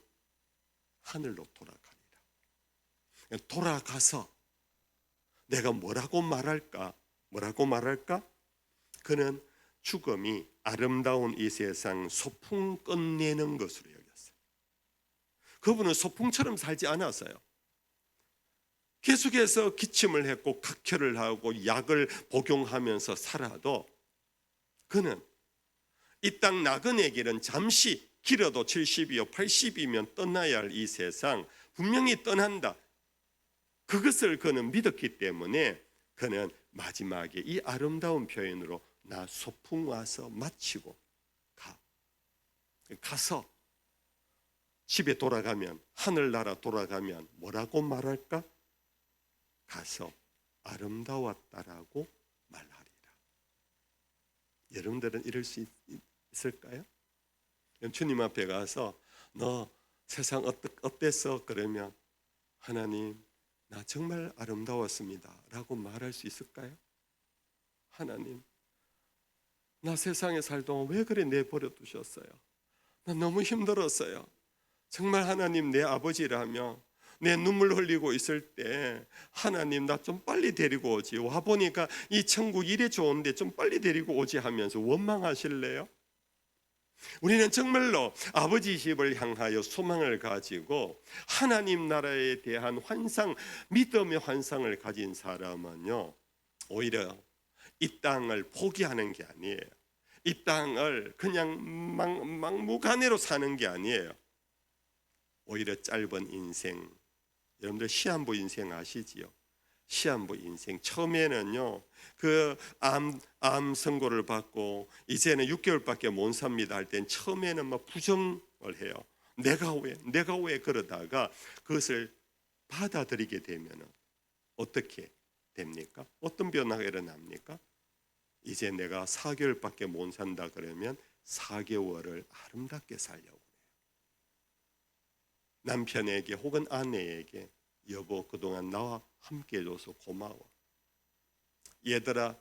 하늘로 돌아갑니다. 돌아가서 내가 뭐라고 말할까? 그는 죽음이 아름다운 이 세상 소풍 끝내는 것으로 여겼어요. 그분은 소풍처럼 살지 않았어요. 계속해서 기침을 했고 각혈을 하고 약을 복용하면서 살아도 그는 이 땅 나그네 길은 잠시, 길어도 70이요 80이면 떠나야 할 이 세상 분명히 떠난다. 그것을 그는 믿었기 때문에 그는 마지막에 이 아름다운 표현으로 나 소풍 와서 마치고 가서 집에 돌아가면, 하늘나라 돌아가면 뭐라고 말할까? 가서 아름다웠다라고 말하리라. 여러분들은 이럴 수 있을까요? 주님 앞에 가서 너 세상 어땠어? 그러면 하나님 나 정말 아름다웠습니다 라고 말할 수 있을까요? 하나님 나 세상에 살 동안 왜 그래 내버려 두셨어요? 나 너무 힘들었어요. 정말 하나님 내 아버지라며 내 눈물 흘리고 있을 때 하나님 나 좀 빨리 데리고 오지, 와보니까 이 천국 이래 좋은데 좀 빨리 데리고 오지 하면서 원망하실래요? 우리는 정말로 아버지 집을 향하여 소망을 가지고 하나님 나라에 대한 환상, 믿음의 환상을 가진 사람은요, 오히려 이 땅을 포기하는 게 아니에요. 이 땅을 그냥 막무가내로 사는 게 아니에요. 오히려 짧은 인생, 여러분들 시한부 인생 아시지요? 시한부 인생 처음에는요 그 암 선고를 받고 이제는 6개월밖에 못 삽니다 할 땐 처음에는 막 부정을 해요. 내가 왜 그러다가 그것을 받아들이게 되면 어떻게 됩니까? 어떤 변화가 일어납니까? 이제 내가 4개월밖에 못 산다 그러면 4개월을 아름답게 살려고 해요. 남편에게 혹은 아내에게 여보 그동안 나와 함께 해줘서 고마워. 얘들아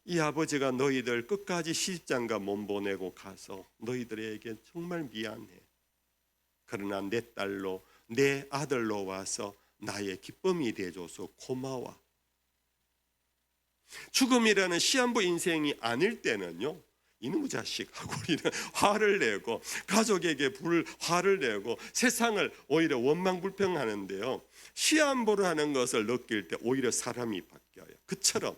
이 아버지가 너희들 끝까지 시집장가 못 보내고 가서 너희들에게 정말 미안해. 그러나 내 딸로 내 아들로 와서 나의 기쁨이 돼줘서 고마워. 죽음이라는 시한부 인생이 아닐 때는요 이놈의 자식하고 우리는 화를 내고 가족에게 화를 내고 세상을 오히려 원망불평하는데요, 시한부를 하는 것을 느낄 때 오히려 사람이 바뀌어요. 그처럼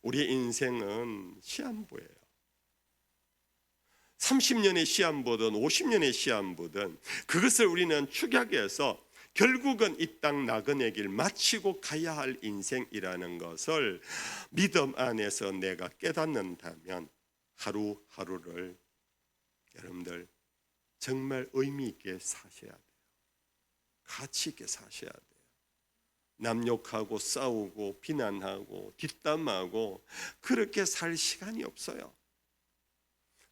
우리의 인생은 시한부예요. 30년의 시한부든 50년의 시한부든 그것을 우리는 축약해서 결국은 이 땅 나그네 길 마치고 가야 할 인생이라는 것을 믿음 안에서 내가 깨닫는다면 하루하루를 여러분들 정말 의미 있게 사셔야 돼요. 가치 있게 사셔야 돼요. 남 욕하고 싸우고 비난하고 뒷담하고 그렇게 살 시간이 없어요.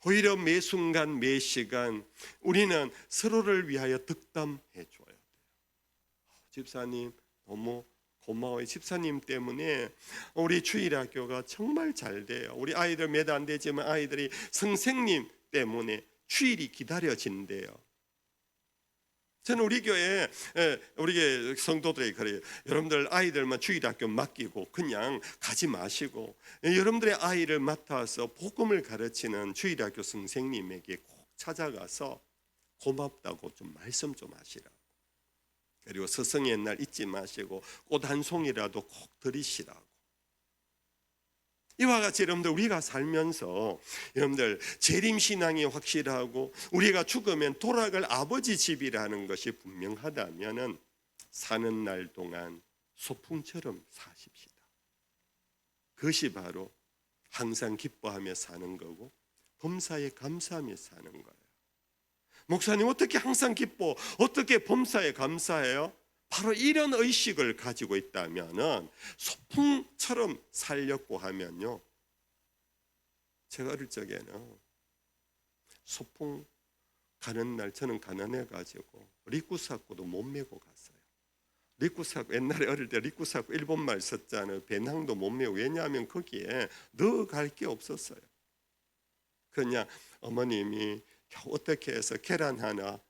오히려 매 순간 매 시간 우리는 서로를 위하여 득담해 줘야 돼요. 집사님 너무 고마워요. 집사님 때문에 우리 주일학교가 정말 잘 돼요. 우리 아이들 몇 안 되지만 아이들이 선생님 때문에 주일이 기다려진대요. 저는 우리 교회 우리 성도들이 그래요. 여러분들 아이들만 주일학교 맡기고 그냥 가지 마시고 여러분들의 아이를 맡아서 복음을 가르치는 주일학교 선생님에게 꼭 찾아가서 고맙다고 좀 말씀 좀 하시라고. 그리고 스승의 날 잊지 마시고 꽃 한 송이라도 꼭 드리시라고. 이와 같이 여러분들 우리가 살면서 여러분들 재림신앙이 확실하고 우리가 죽으면 돌아갈 아버지 집이라는 것이 분명하다면 사는 날 동안 소풍처럼 사십시다. 그것이 바로 항상 기뻐하며 사는 거고 범사에 감사하며 사는 거예요. 목사님 어떻게 항상 기뻐? 어떻게 범사에 감사해요? 바로 이런 의식을 가지고 있다면 소풍처럼 살려고 하면요. 제가 어릴 적에는 소풍 가는 날 저는 가난해가지고 리쿠사코도 못 메고 갔어요. 리쿠사코 옛날에 어릴 때 리쿠사코 일본말 썼잖아요. 배낭도 못 메고 왜냐하면 거기에 넣어갈 게 없었어요. 그냥 어머님이 어떻게 해서 계란 하나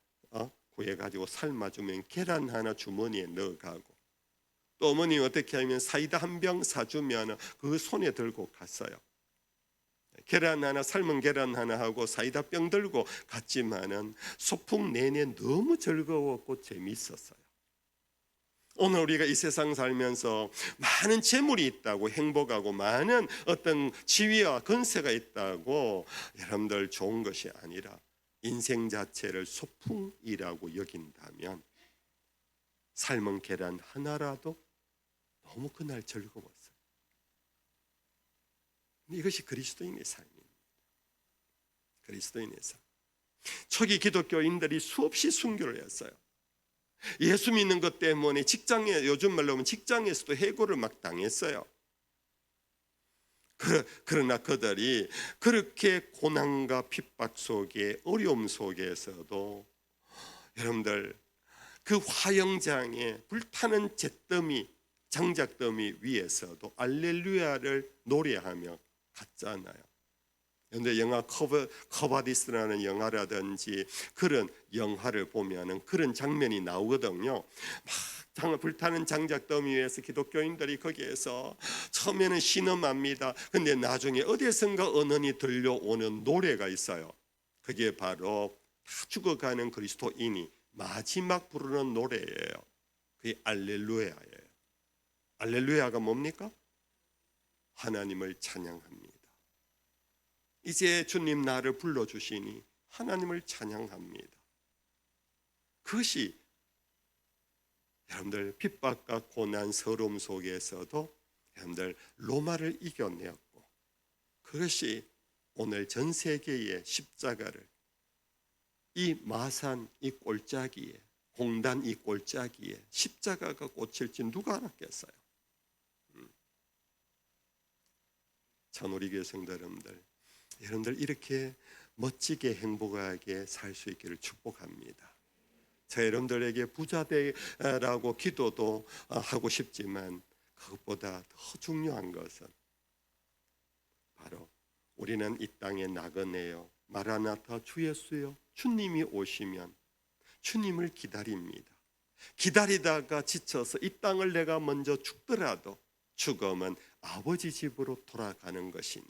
구해가지고 삶아주면 계란 하나 주머니에 넣어가고 또 어머니 어떻게 하면 사이다 한 병 사주면 그 손에 들고 갔어요. 계란 하나 삶은 계란 하나 하고 사이다 병 들고 갔지만은 소풍 내내 너무 즐거웠고 재미있었어요. 오늘 우리가 이 세상 살면서 많은 재물이 있다고 행복하고 많은 어떤 지위와 건세가 있다고 여러분들 좋은 것이 아니라 인생 자체를 소풍이라고 여긴다면 삶은 계란 하나라도 너무 그날 즐거웠어요. 이것이 그리스도인의 삶입니다. 그리스도인의 삶. 초기 기독교인들이 수없이 순교를 했어요. 예수 믿는 것 때문에 직장에 요즘 말로 하면 직장에서도 해고를 막 당했어요. 그러나 그들이 그렇게 고난과 핍박 속에 어려움 속에서도 여러분들 그 화영장에 불타는 잿더미 장작더미 위에서도 알렐루야를 노래하며 갔잖아요. 그런데 영화 커바디스라는 영화라든지 그런 영화를 보면은 그런 장면이 나오거든요. 막 불타는 장작더미 위에서 기독교인들이 거기에서 처음에는 신음합니다. 근데 나중에 어디선가 언언이 들려오는 노래가 있어요. 그게 바로 다 죽어가는 그리스도인이 마지막 부르는 노래예요. 그게 알렐루야예요. 알렐루야가 뭡니까? 하나님을 찬양합니다. 이제 주님 나를 불러주시니 하나님을 찬양합니다. 그것이 여러분들 핍박과 고난 서러움 속에서도 여러분들 로마를 이겨내었고 그것이 오늘 전 세계의 십자가를 이 마산 이 골짜기에 공단 이 골짜기에 십자가가 꽂힐지 누가 알았겠어요? 참 우리 교회 성도 여러분들 이렇게 멋지게 행복하게 살 수 있기를 축복합니다. 저 여러분들에게 부자 되라고 기도도 하고 싶지만 그것보다 더 중요한 것은 바로 우리는 이 땅에 나그네요 마라나타 주 예수여 주님이 오시면 주님을 기다립니다. 기다리다가 지쳐서 이 땅을 내가 먼저 죽더라도 죽음은 아버지 집으로 돌아가는 것이니.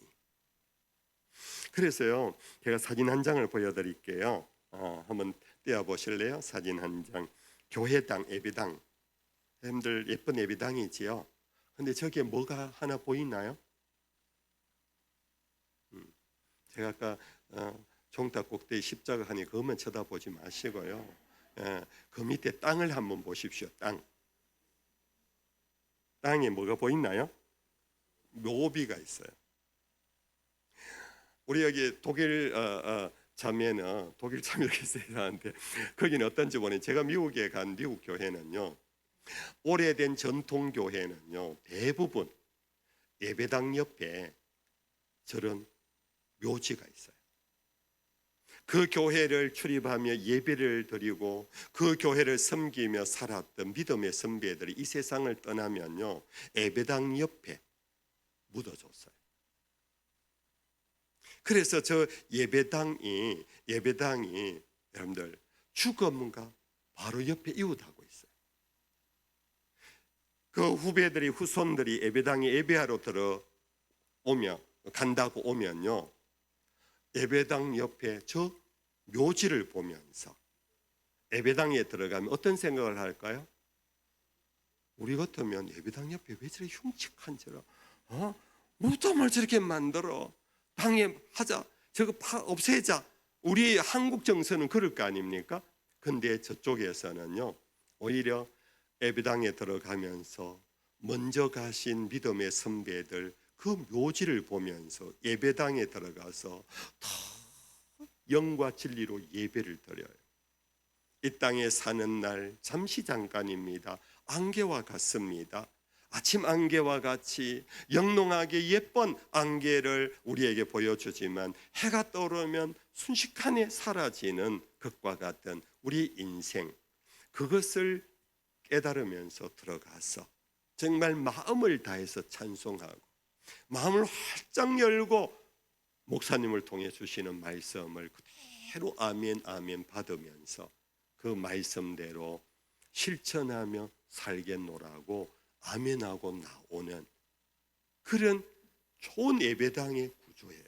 그래서요 제가 사진 한 장을 보여드릴게요. 한번 떼어보실래요? 사진 한 장. 교회당 예배당. 여러분들 예쁜 예배당이지요. 근데 저기에 뭐가 하나 보이나요? 제가 아까 종탑 꼭대기 십자가 하니 그것만 쳐다보지 마시고요. 그 밑에 땅을 한번 보십시오. 땅에 뭐가 보이나요? 묘비가 있어요. 우리 여기 독일 자매는 독일 자매가 있었는데 거기는 어떤지 보니 제가 미국에 간 미국 교회는요 오래된 전통 교회는요 대부분 예배당 옆에 저런 묘지가 있어요. 그 교회를 출입하며 예배를 드리고 그 교회를 섬기며 살았던 믿음의 선배들이 이 세상을 떠나면요 예배당 옆에 묻어졌어요. 그래서 저 예배당이 여러분들 죽음과 바로 옆에 이웃하고 있어요. 그 후배들이 후손들이 예배당에 예배하러 간다고 오면요 예배당 옆에 저 묘지를 보면서 예배당에 들어가면 어떤 생각을 할까요? 우리 같으면 예배당 옆에 왜 저렇게 흉측한 저런 무덤을 저렇게 만들어 방해하자, 저거 없애자. 우리 한국 정서는 그럴 거 아닙니까? 근데 저쪽에서는요, 오히려 예배당에 들어가면서 먼저 가신 믿음의 선배들 그 묘지를 보면서 예배당에 들어가서 더 영과 진리로 예배를 드려요. 이 땅에 사는 날 잠시 잠깐입니다. 안개와 같습니다. 아침 안개와 같이 영롱하게 예쁜 안개를 우리에게 보여주지만 해가 떠오르면 순식간에 사라지는 것과 같은 우리 인생, 그것을 깨달으면서 들어가서 정말 마음을 다해서 찬송하고 마음을 활짝 열고 목사님을 통해 주시는 말씀을 그대로 아멘 아멘 받으면서 그 말씀대로 실천하며 살겠노라고 아멘하고 나오는 그런 좋은 예배당의 구조예요.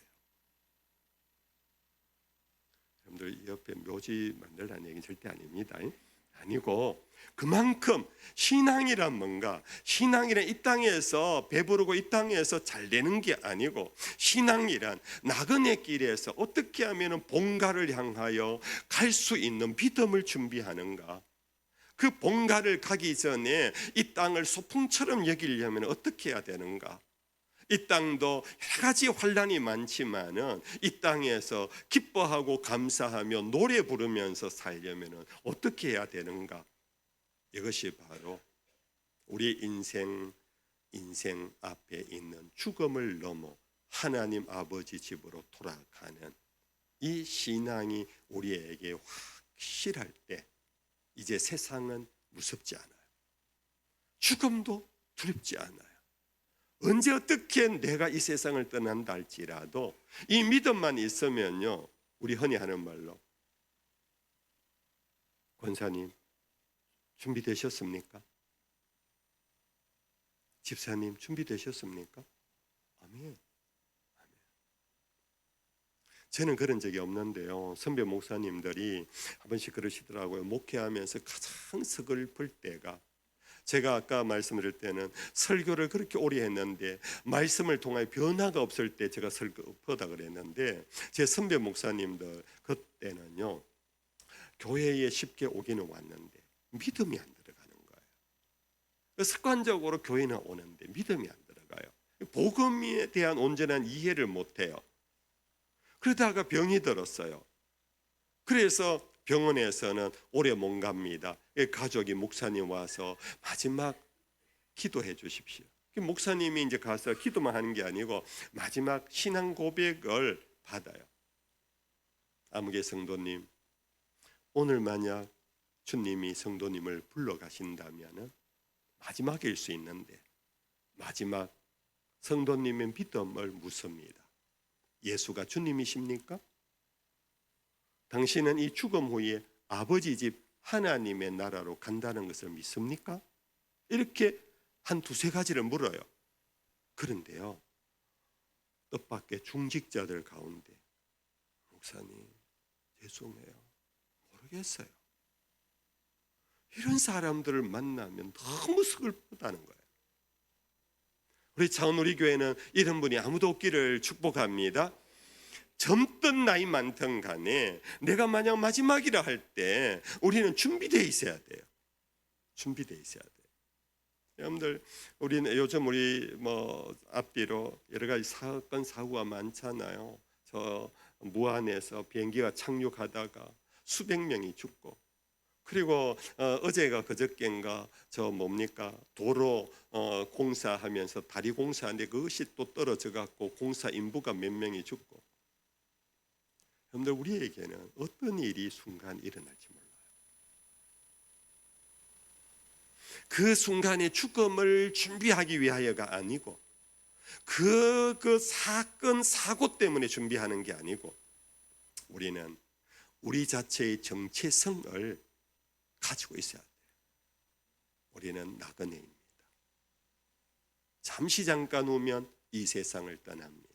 여러분들 옆에 묘지 만들라는 얘기는 절대 아닙니다. 아니고 그만큼 신앙이란 뭔가, 신앙이란 이 땅에서 배부르고 이 땅에서 잘 되는 게 아니고, 신앙이란 나그네 길에서 어떻게 하면 본가를 향하여 갈 수 있는 믿음을 준비하는가. 그 본가를 가기 전에 이 땅을 소풍처럼 여기려면 어떻게 해야 되는가. 이 땅도 여러 가지 환란이 많지만은 이 땅에서 기뻐하고 감사하며 노래 부르면서 살려면 어떻게 해야 되는가. 이것이 바로 우리 인생 앞에 있는 죽음을 넘어 하나님 아버지 집으로 돌아가는 이 신앙이 우리에게 확실할 때 이제 세상은 무섭지 않아요. 죽음도 두렵지 않아요. 언제 어떻게 내가 이 세상을 떠난다 할지라도 이 믿음만 있으면요, 우리 흔히 하는 말로 권사님 준비되셨습니까? 집사님 준비되셨습니까? 아멘. 저는 그런 적이 없는데요, 선배 목사님들이 한 번씩 그러시더라고요. 목회하면서 가장 서글플 때가, 제가 아까 말씀드릴 때는 설교를 그렇게 오래 했는데 말씀을 통하여 변화가 없을 때 제가 슬프다 그랬는데, 제 선배 목사님들 그때는요, 교회에 쉽게 오기는 왔는데 믿음이 안 들어가는 거예요. 습관적으로 교회는 오는데 믿음이 안 들어가요. 복음에 대한 온전한 이해를 못해요. 그러다가 병이 들었어요. 그래서 병원에서는 오래 못 갑니다. 가족이 목사님 와서 마지막 기도해 주십시오. 목사님이 이제 가서 기도만 하는 게 아니고 마지막 신앙 고백을 받아요. 아무개 성도님, 오늘 만약 주님이 성도님을 불러가신다면 마지막일 수 있는데 마지막 성도님의 믿음을 묻습니다. 예수가 주님이십니까? 당신은 이 죽음 후에 아버지 집 하나님의 나라로 간다는 것을 믿습니까? 이렇게 한 두세 가지를 물어요. 그런데요, 뜻밖의 중직자들 가운데 목사님 죄송해요, 모르겠어요. 이런 사람들을 만나면 너무 슬프다는 거예요. 우리 차은우리교회는 이런 분이 아무도 없기를 축복합니다. 젊든 나이 많든 간에 내가 만약 마지막이라 할 때 우리는 준비되어 있어야 돼요. 준비되어 있어야 돼요. 여러분들, 우리는 요즘 우리 앞뒤로 여러 가지 사건 사고가 많잖아요. 저 무안에서 비행기가 착륙하다가 수백 명이 죽고, 그리고 어제가 그저께인가 도로 공사하면서 다리 공사하는데 그것이 또 떨어져 갖고 공사 인부가 몇 명이 죽고. 여러분들, 우리에게는 어떤 일이 순간 일어날지 몰라요. 그 순간의 죽음을 준비하기 위하여가 아니고 그 사건 사고 때문에 준비하는 게 아니고, 우리는 우리 자체의 정체성을 가지고 있어야 돼요. 우리는 나그네입니다. 잠시 잠깐 오면 이 세상을 떠납니다.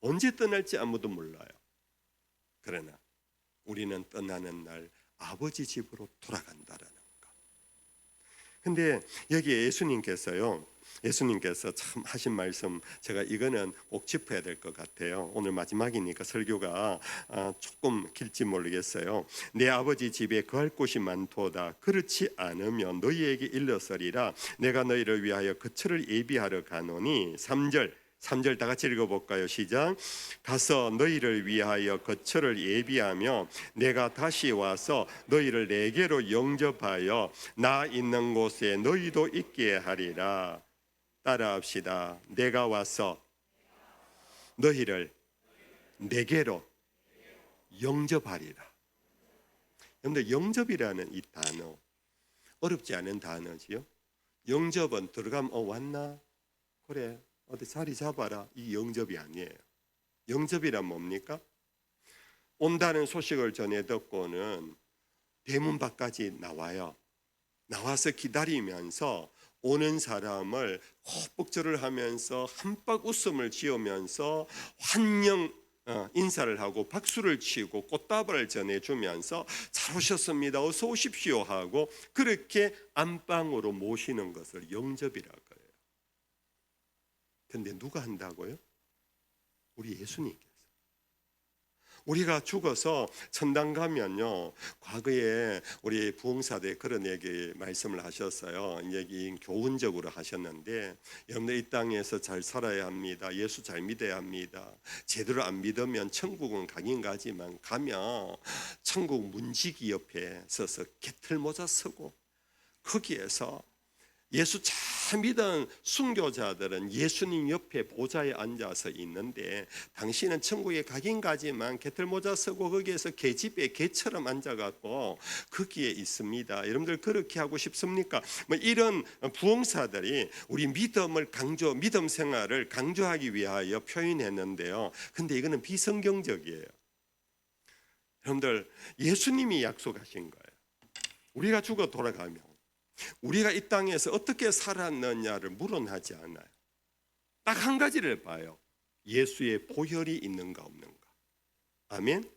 언제 떠날지 아무도 몰라요. 그러나 우리는 떠나는 날 아버지 집으로 돌아간다라는 것. 근데 여기 예수님께서요, 예수님께서 참 하신 말씀, 제가 이거는 꼭 짚어야 될 것 같아요. 오늘 마지막이니까 설교가 조금 길지 모르겠어요. 내 아버지 집에 거할 곳이 많도다. 그렇지 않으면 너희에게 일러서리라. 내가 너희를 위하여 거처를 예비하러 가노니. 3절 다 같이 읽어볼까요? 시작. 가서 너희를 위하여 거처를 예비하며 내가 다시 와서 너희를 내게로 영접하여 나 있는 곳에 너희도 있게 하리라. 따라합시다. 내가 와서 너희를 내게로 영접하리라. 여러분들, 영접이라는 이 단어 어렵지 않은 단어지요. 영접은 들어가면 왔나? 그래, 어디 자리 잡아라. 이 영접이 아니에요. 영접이란 뭡니까? 온다는 소식을 전해 듣고는 대문 밖까지 나와요. 나와서 기다리면서 오는 사람을 호복절을 하면서 한박 웃음을 지으면서 환영 인사를 하고 박수를 치고 꽃다발을 전해주면서 잘 오셨습니다. 어서 오십시오 하고 그렇게 안방으로 모시는 것을 영접이라고 해요. 근데 누가 한다고요? 우리 예수님께서. 우리가 죽어서 천당 가면요, 과거에 우리 부흥사대 그런 얘기 말씀을 하셨어요. 얘기 교훈적으로 하셨는데, 여러분들 이 땅에서 잘 살아야 합니다. 예수 잘 믿어야 합니다. 제대로 안 믿으면 천국은 가긴 가지만 가면 천국 문지기 옆에 서서 개털모자 쓰고 거기에서 예수 잘 믿은 순교자들은 예수님 옆에 보좌에 앉아서 있는데, 당신은 천국에 가긴 가지만 개털모자 쓰고 거기에서 계집에 개처럼 앉아갖고 거기에 있습니다. 여러분들 그렇게 하고 싶습니까? 뭐 이런 부흥사들이 우리 믿음을 믿음 생활을 강조하기 위하여 표현했는데요. 근데 이거는 비성경적이에요. 여러분들, 예수님이 약속하신 거예요. 우리가 죽어 돌아가면 우리가 이 땅에서 어떻게 살았느냐를 물어나지 않아요. 딱 한 가지를 봐요. 예수의 보혈이 있는가 없는가. 아멘.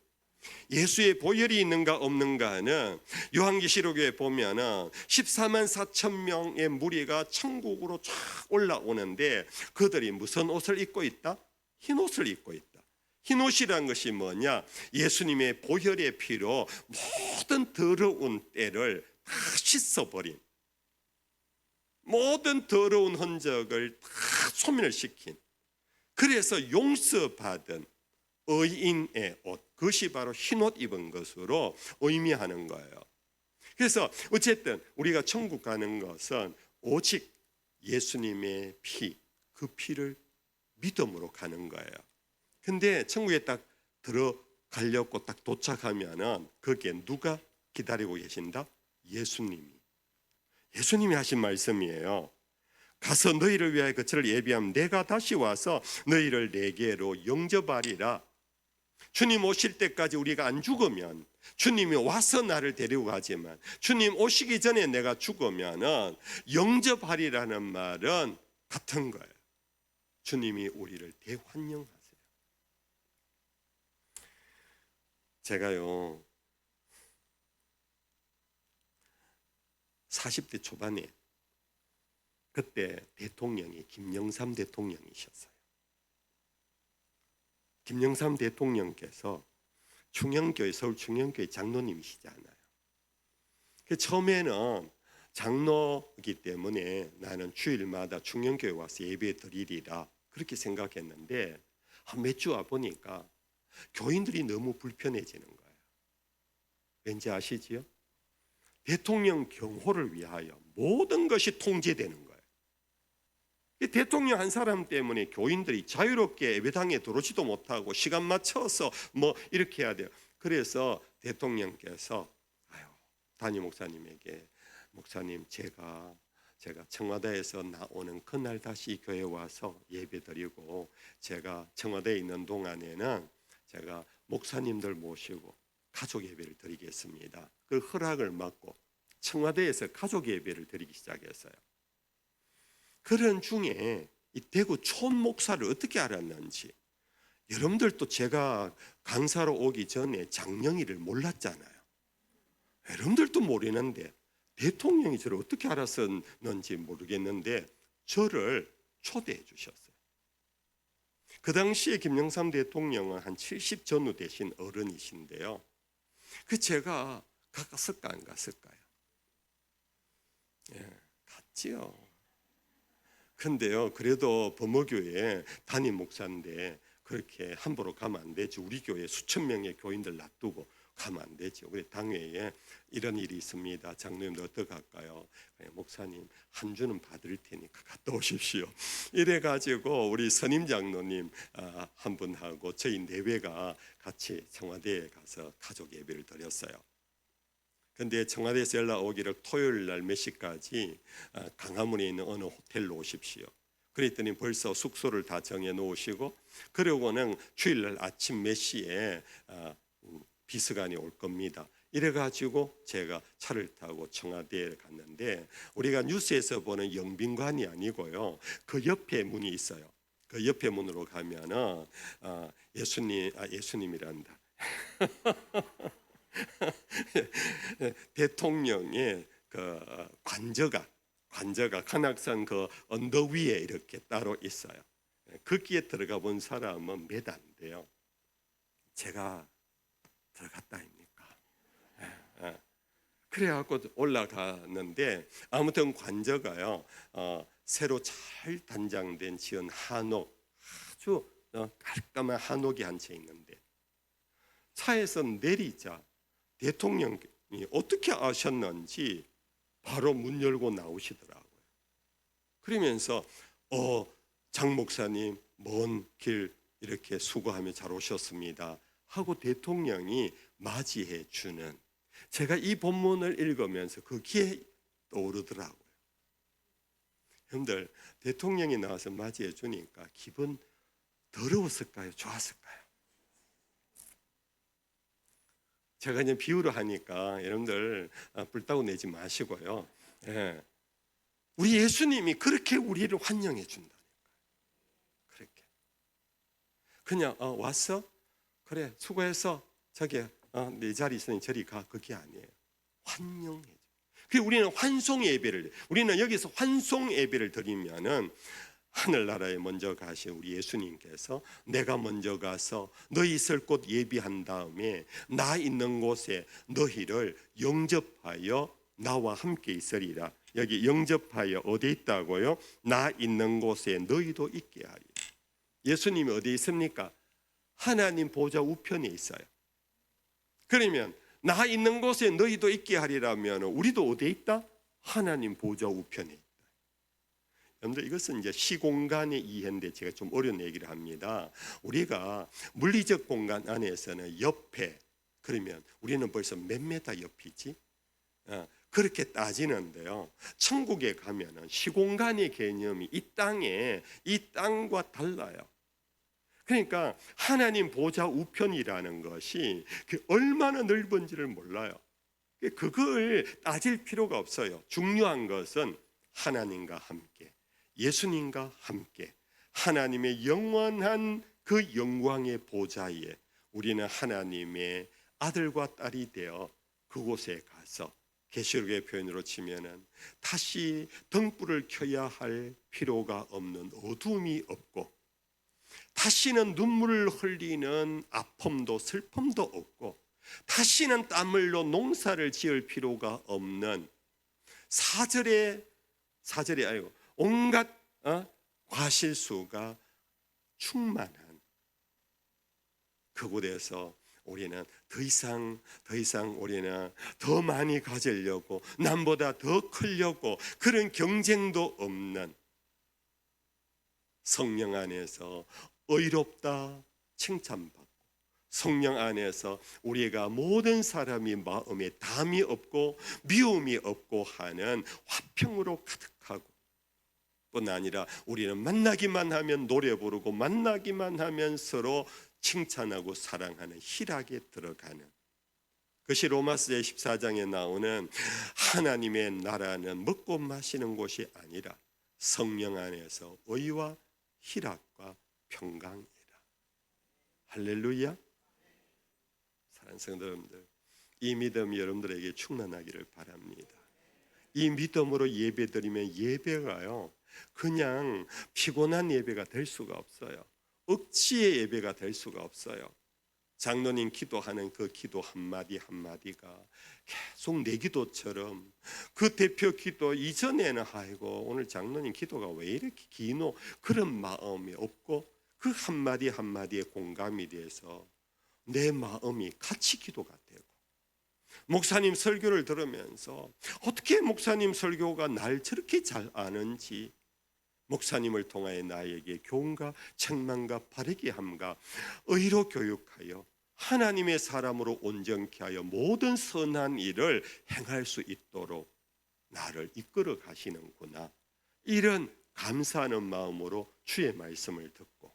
예수의 보혈이 있는가 없는가는 요한계시록에 보면은 14만 4천 명의 무리가 천국으로 쫙 올라오는데 그들이 무슨 옷을 입고 있다? 흰 옷을 입고 있다. 흰 옷이란 것이 뭐냐? 예수님의 보혈의 피로 모든 더러운 때를 다 씻어버린, 모든 더러운 흔적을 다 소멸을 시킨, 그래서 용서받은 의인의 옷, 그것이 바로 흰옷 입은 것으로 의미하는 거예요. 그래서 어쨌든 우리가 천국 가는 것은 오직 예수님의 피, 그 피를 믿음으로 가는 거예요. 근데 천국에 딱 들어가려고 딱 도착하면은 거기에 누가 기다리고 계신다? 예수님이 하신 말씀이에요. 가서 너희를 위하여 거처를 예비하면 내가 다시 와서 너희를 내게로 영접하리라. 주님 오실 때까지 우리가 안 죽으면, 주님이 와서 나를 데리고 가지만 주님 오시기 전에 내가 죽으면은 영접하리라는 말은 같은 거예요. 주님이 우리를 대환영하세요. 제가요 40대 초반에, 그때 대통령이 김영삼 대통령이셨어요. 김영삼 대통령께서 충영교회, 서울 충영교회 장로님이시잖아요. 처음에는 장로이기 때문에 나는 주일마다 충영교회 와서 예배 드리리라 그렇게 생각했는데, 몇 주 와 보니까 교인들이 너무 불편해지는 거예요. 왠지 아시지요? 대통령 경호를 위하여 모든 것이 통제되는 거예요. 대통령 한 사람 때문에 교인들이 자유롭게 예배당에 들어오지도 못하고 시간 맞춰서 뭐 이렇게 해야 돼요. 그래서 대통령께서 담임 목사님에게, 목사님 제가 청와대에서 나오는 그날 다시 교회 와서 예배드리고, 제가 청와대에 있는 동안에는 제가 목사님들 모시고 가족 예배를 드리겠습니다. 그 허락을 받고 청와대에서 가족 예배를 드리기 시작했어요. 그런 중에 이 대구 촌 목사를 어떻게 알았는지, 여러분들도 제가 강사로 오기 전에 장영희를 몰랐잖아요. 여러분들도 모르는데 대통령이 저를 어떻게 알았었는지 모르겠는데 저를 초대해 주셨어요. 그 당시에 김영삼 대통령은 한 70 전후 되신 어른이신데요. 그 제가 갔을까 안 갔을까요? 예, 갔지요. 근데요, 그래도 범어교회 담임 목사인데 그렇게 함부로 가면 안 되지. 우리 교회 수천 명의 교인들 놔두고 가면 안 되죠. 우리 당회에 이런 일이 있습니다. 장로님들 어떻게 할까요? 목사님 한 주는 받을 테니까 갔다 오십시오. 이래가지고 우리 선임 장로님 한 분하고 저희 내외가 같이 청와대에 가서 가족 예배를 드렸어요. 근데 청와대에서 연락 오기를 토요일 날 몇 시까지 강화문에 있는 어느 호텔로 오십시오. 그랬더니 벌써 숙소를 다 정해 놓으시고, 그러고는 주일날 아침 몇 시에 비서관이 올 겁니다. 이래가지고 제가 차를 타고 청와대에 갔는데, 우리가 뉴스에서 보는 영빈관이 아니고요, 그 옆에 문이 있어요. 그 옆에 문으로 가면은 예수님이란다. 대통령의 그 관저가 관악산 그 언덕 위에 이렇게 따로 있어요. 거기에 들어가 본 사람은 몇 안 돼요. 제가 들어갔다 아닙니까? 그래갖고 올라가는데, 아무튼 관저가요, 새로 잘 단장된 지은 한옥, 아주 깔끔한 한옥이 한 채 있는데, 차에서 내리자 대통령이 어떻게 아셨는지 바로 문 열고 나오시더라고요. 그러면서 장 목사님 먼 길 이렇게 수고하며 잘 오셨습니다 하고 대통령이 맞이해 주는, 제가 이 본문을 읽으면서 그게 떠오르더라고요. 여러분들, 대통령이 나와서 맞이해 주니까 기분 더러웠을까요? 좋았을까요? 제가 이제 비유를 하니까 여러분들 불따고 내지 마시고요. 예. 우리 예수님이 그렇게 우리를 환영해 준다니까요. 그렇게 그냥 왔어? 그래 수고했어. 저기 네 자리 있으니 저리 가. 그게 아니에요. 환영해 줘. 그래서 우리는 환송 예배를, 우리는 여기서 환송 예배를 드리면은 하늘나라에 먼저 가신 우리 예수님께서 내가 먼저 가서 너희 있을 곳 예비한 다음에 나 있는 곳에 너희를 영접하여 나와 함께 있으리라. 여기 영접하여 어디 있다고요? 나 있는 곳에 너희도 있게 하리라. 예수님이 어디 있습니까? 하나님 보좌 우편에 있어요. 그러면 나 있는 곳에 너희도 있게 하리라면 우리도 어디에 있다? 하나님 보좌 우편에 있다. 여러분들, 이것은 이제 시공간의 이해인데 제가 좀 어려운 얘기를 합니다. 우리가 물리적 공간 안에서는 옆에, 그러면 우리는 벌써 몇 메타 옆이지? 그렇게 따지는데요, 천국에 가면은 시공간의 개념이 이 땅과 달라요. 그러니까 하나님 보좌 우편이라는 것이 얼마나 넓은지를 몰라요. 그걸 따질 필요가 없어요. 중요한 것은 하나님과 함께, 예수님과 함께 하나님의 영원한 그 영광의 보좌에 우리는 하나님의 아들과 딸이 되어 그곳에 가서, 계시록의 표현으로 치면은 다시 등불을 켜야 할 필요가 없는 어둠이 없고, 다시는 눈물을 흘리는 아픔도 슬픔도 없고, 다시는 땀흘로 농사를 지을 필요가 없는 사절에 아니고 온갖 과실수가 충만한 그곳에서 우리는 더 이상 우리는 더 많이 가지려고, 남보다 더 크려고 그런 경쟁도 없는 성령 안에서 의롭다 칭찬받고, 성령 안에서 우리가 모든 사람이 마음에 담이 없고 미움이 없고 하는 화평으로 가득하고, 뿐 아니라 우리는 만나기만 하면 노래 부르고 만나기만 하면 서로 칭찬하고 사랑하는 희락에 들어가는 그것이 로마서 14장에 나오는 하나님의 나라는 먹고 마시는 곳이 아니라 성령 안에서 의와 희락과 평강이라. 할렐루야. 사랑하는 성도 여러분들, 이 믿음이 여러분들에게 충만하기를 바랍니다. 이 믿음으로 예배드리면 예배가요 그냥 피곤한 예배가 될 수가 없어요. 억지의 예배가 될 수가 없어요. 장로님 기도하는 그 기도 한마디 한마디가 계속 내 기도처럼 그 대표 기도 이전에는 아이고 오늘 장로님 기도가 왜 이렇게 기노 그런 마음이 없고 그 한마디 한마디에 공감이 돼서 내 마음이 같이 기도가 되고 목사님 설교를 들으면서 어떻게 목사님 설교가 날 저렇게 잘 아는지 목사님을 통하여 나에게 교훈과 책망과 바르게 함과 의로 교육하여 하나님의 사람으로 온전케 하여 모든 선한 일을 행할 수 있도록 나를 이끌어 가시는구나. 이런 감사하는 마음으로 주의 말씀을 듣고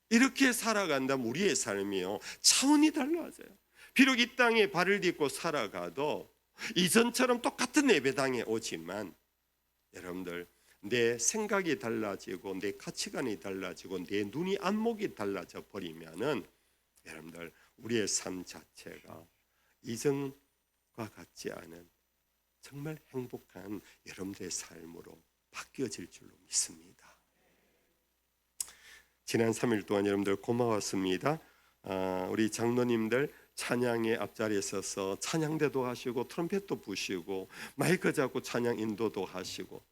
이렇게 살아간다면 우리의 삶이요 차원이 달라져요. 비록 이 땅에 발을 딛고 살아가도 이전처럼 똑같은 예배당에 오지만 여러분들 내 생각이 달라지고 내 가치관이 달라지고 내 눈이 안목이 달라져 버리면은 여러분들 우리의 삶 자체가 이전과 같지 않은 정말 행복한 여러분들의 삶으로 바뀌어질 줄로 믿습니다. 지난 3일 동안 여러분들 고마웠습니다. 우리 장로님들 찬양의 앞자리에 서서 찬양대도 하시고 트럼펫도 부시고 마이크 잡고 찬양 인도도 하시고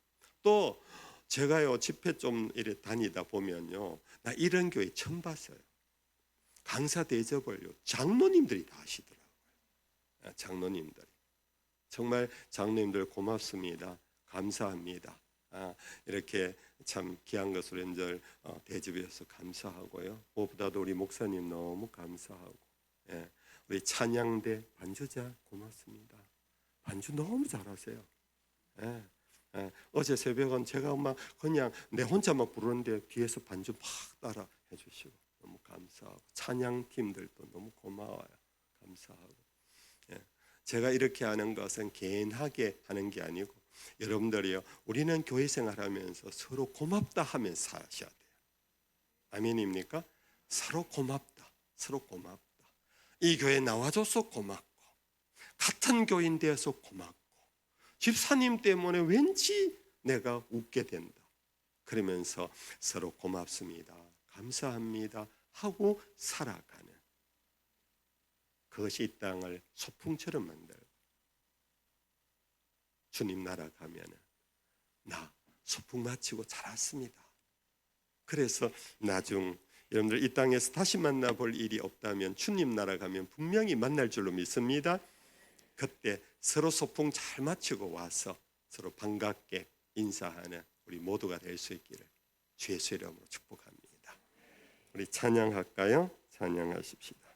또 제가요 집회 좀 이래 다니다 보면요 나 이런 교회 처음 봤어요. 강사 대접을요 장로님들이 다 하시더라고요. 장로님들이 정말 장로님들 고맙습니다. 감사합니다. 이렇게 참 귀한 것으로 여러분들 대접해 주셔서 감사하고요. 무엇보다도 우리 목사님 너무 감사하고 우리 찬양대 반주자 고맙습니다. 반주 너무 잘하세요. 어제 새벽은 제가 막 그냥 내 혼자 막 부르는데 뒤에서 반주 막 따라 해주시고 너무 감사하고 찬양팀들도 너무 고마워요. 감사하고 제가 이렇게 하는 것은 개인하게 하는 게 아니고 여러분들이요 우리는 교회 생활하면서 서로 고맙다 하면서 사셔야 돼요. 아멘입니까? 서로 고맙다. 서로 고맙다. 이 교회 나와줘서 고맙고 같은 교인 되어서 고맙고 집사님 때문에 왠지 내가 웃게 된다. 그러면서 서로 고맙습니다. 감사합니다. 하고 살아가는 그것이 이 땅을 소풍처럼 만들고 주님 나라 가면은 나 소풍 마치고 잘 왔습니다. 그래서 나중 여러분들 이 땅에서 다시 만나볼 일이 없다면 주님 나라 가면 분명히 만날 줄로 믿습니다. 그때 서로 소풍 잘 마치고 와서 서로 반갑게 인사하는 우리 모두가 될 수 있기를 주의 이름으로 축복합니다. 우리 찬양할까요? 찬양하십시다.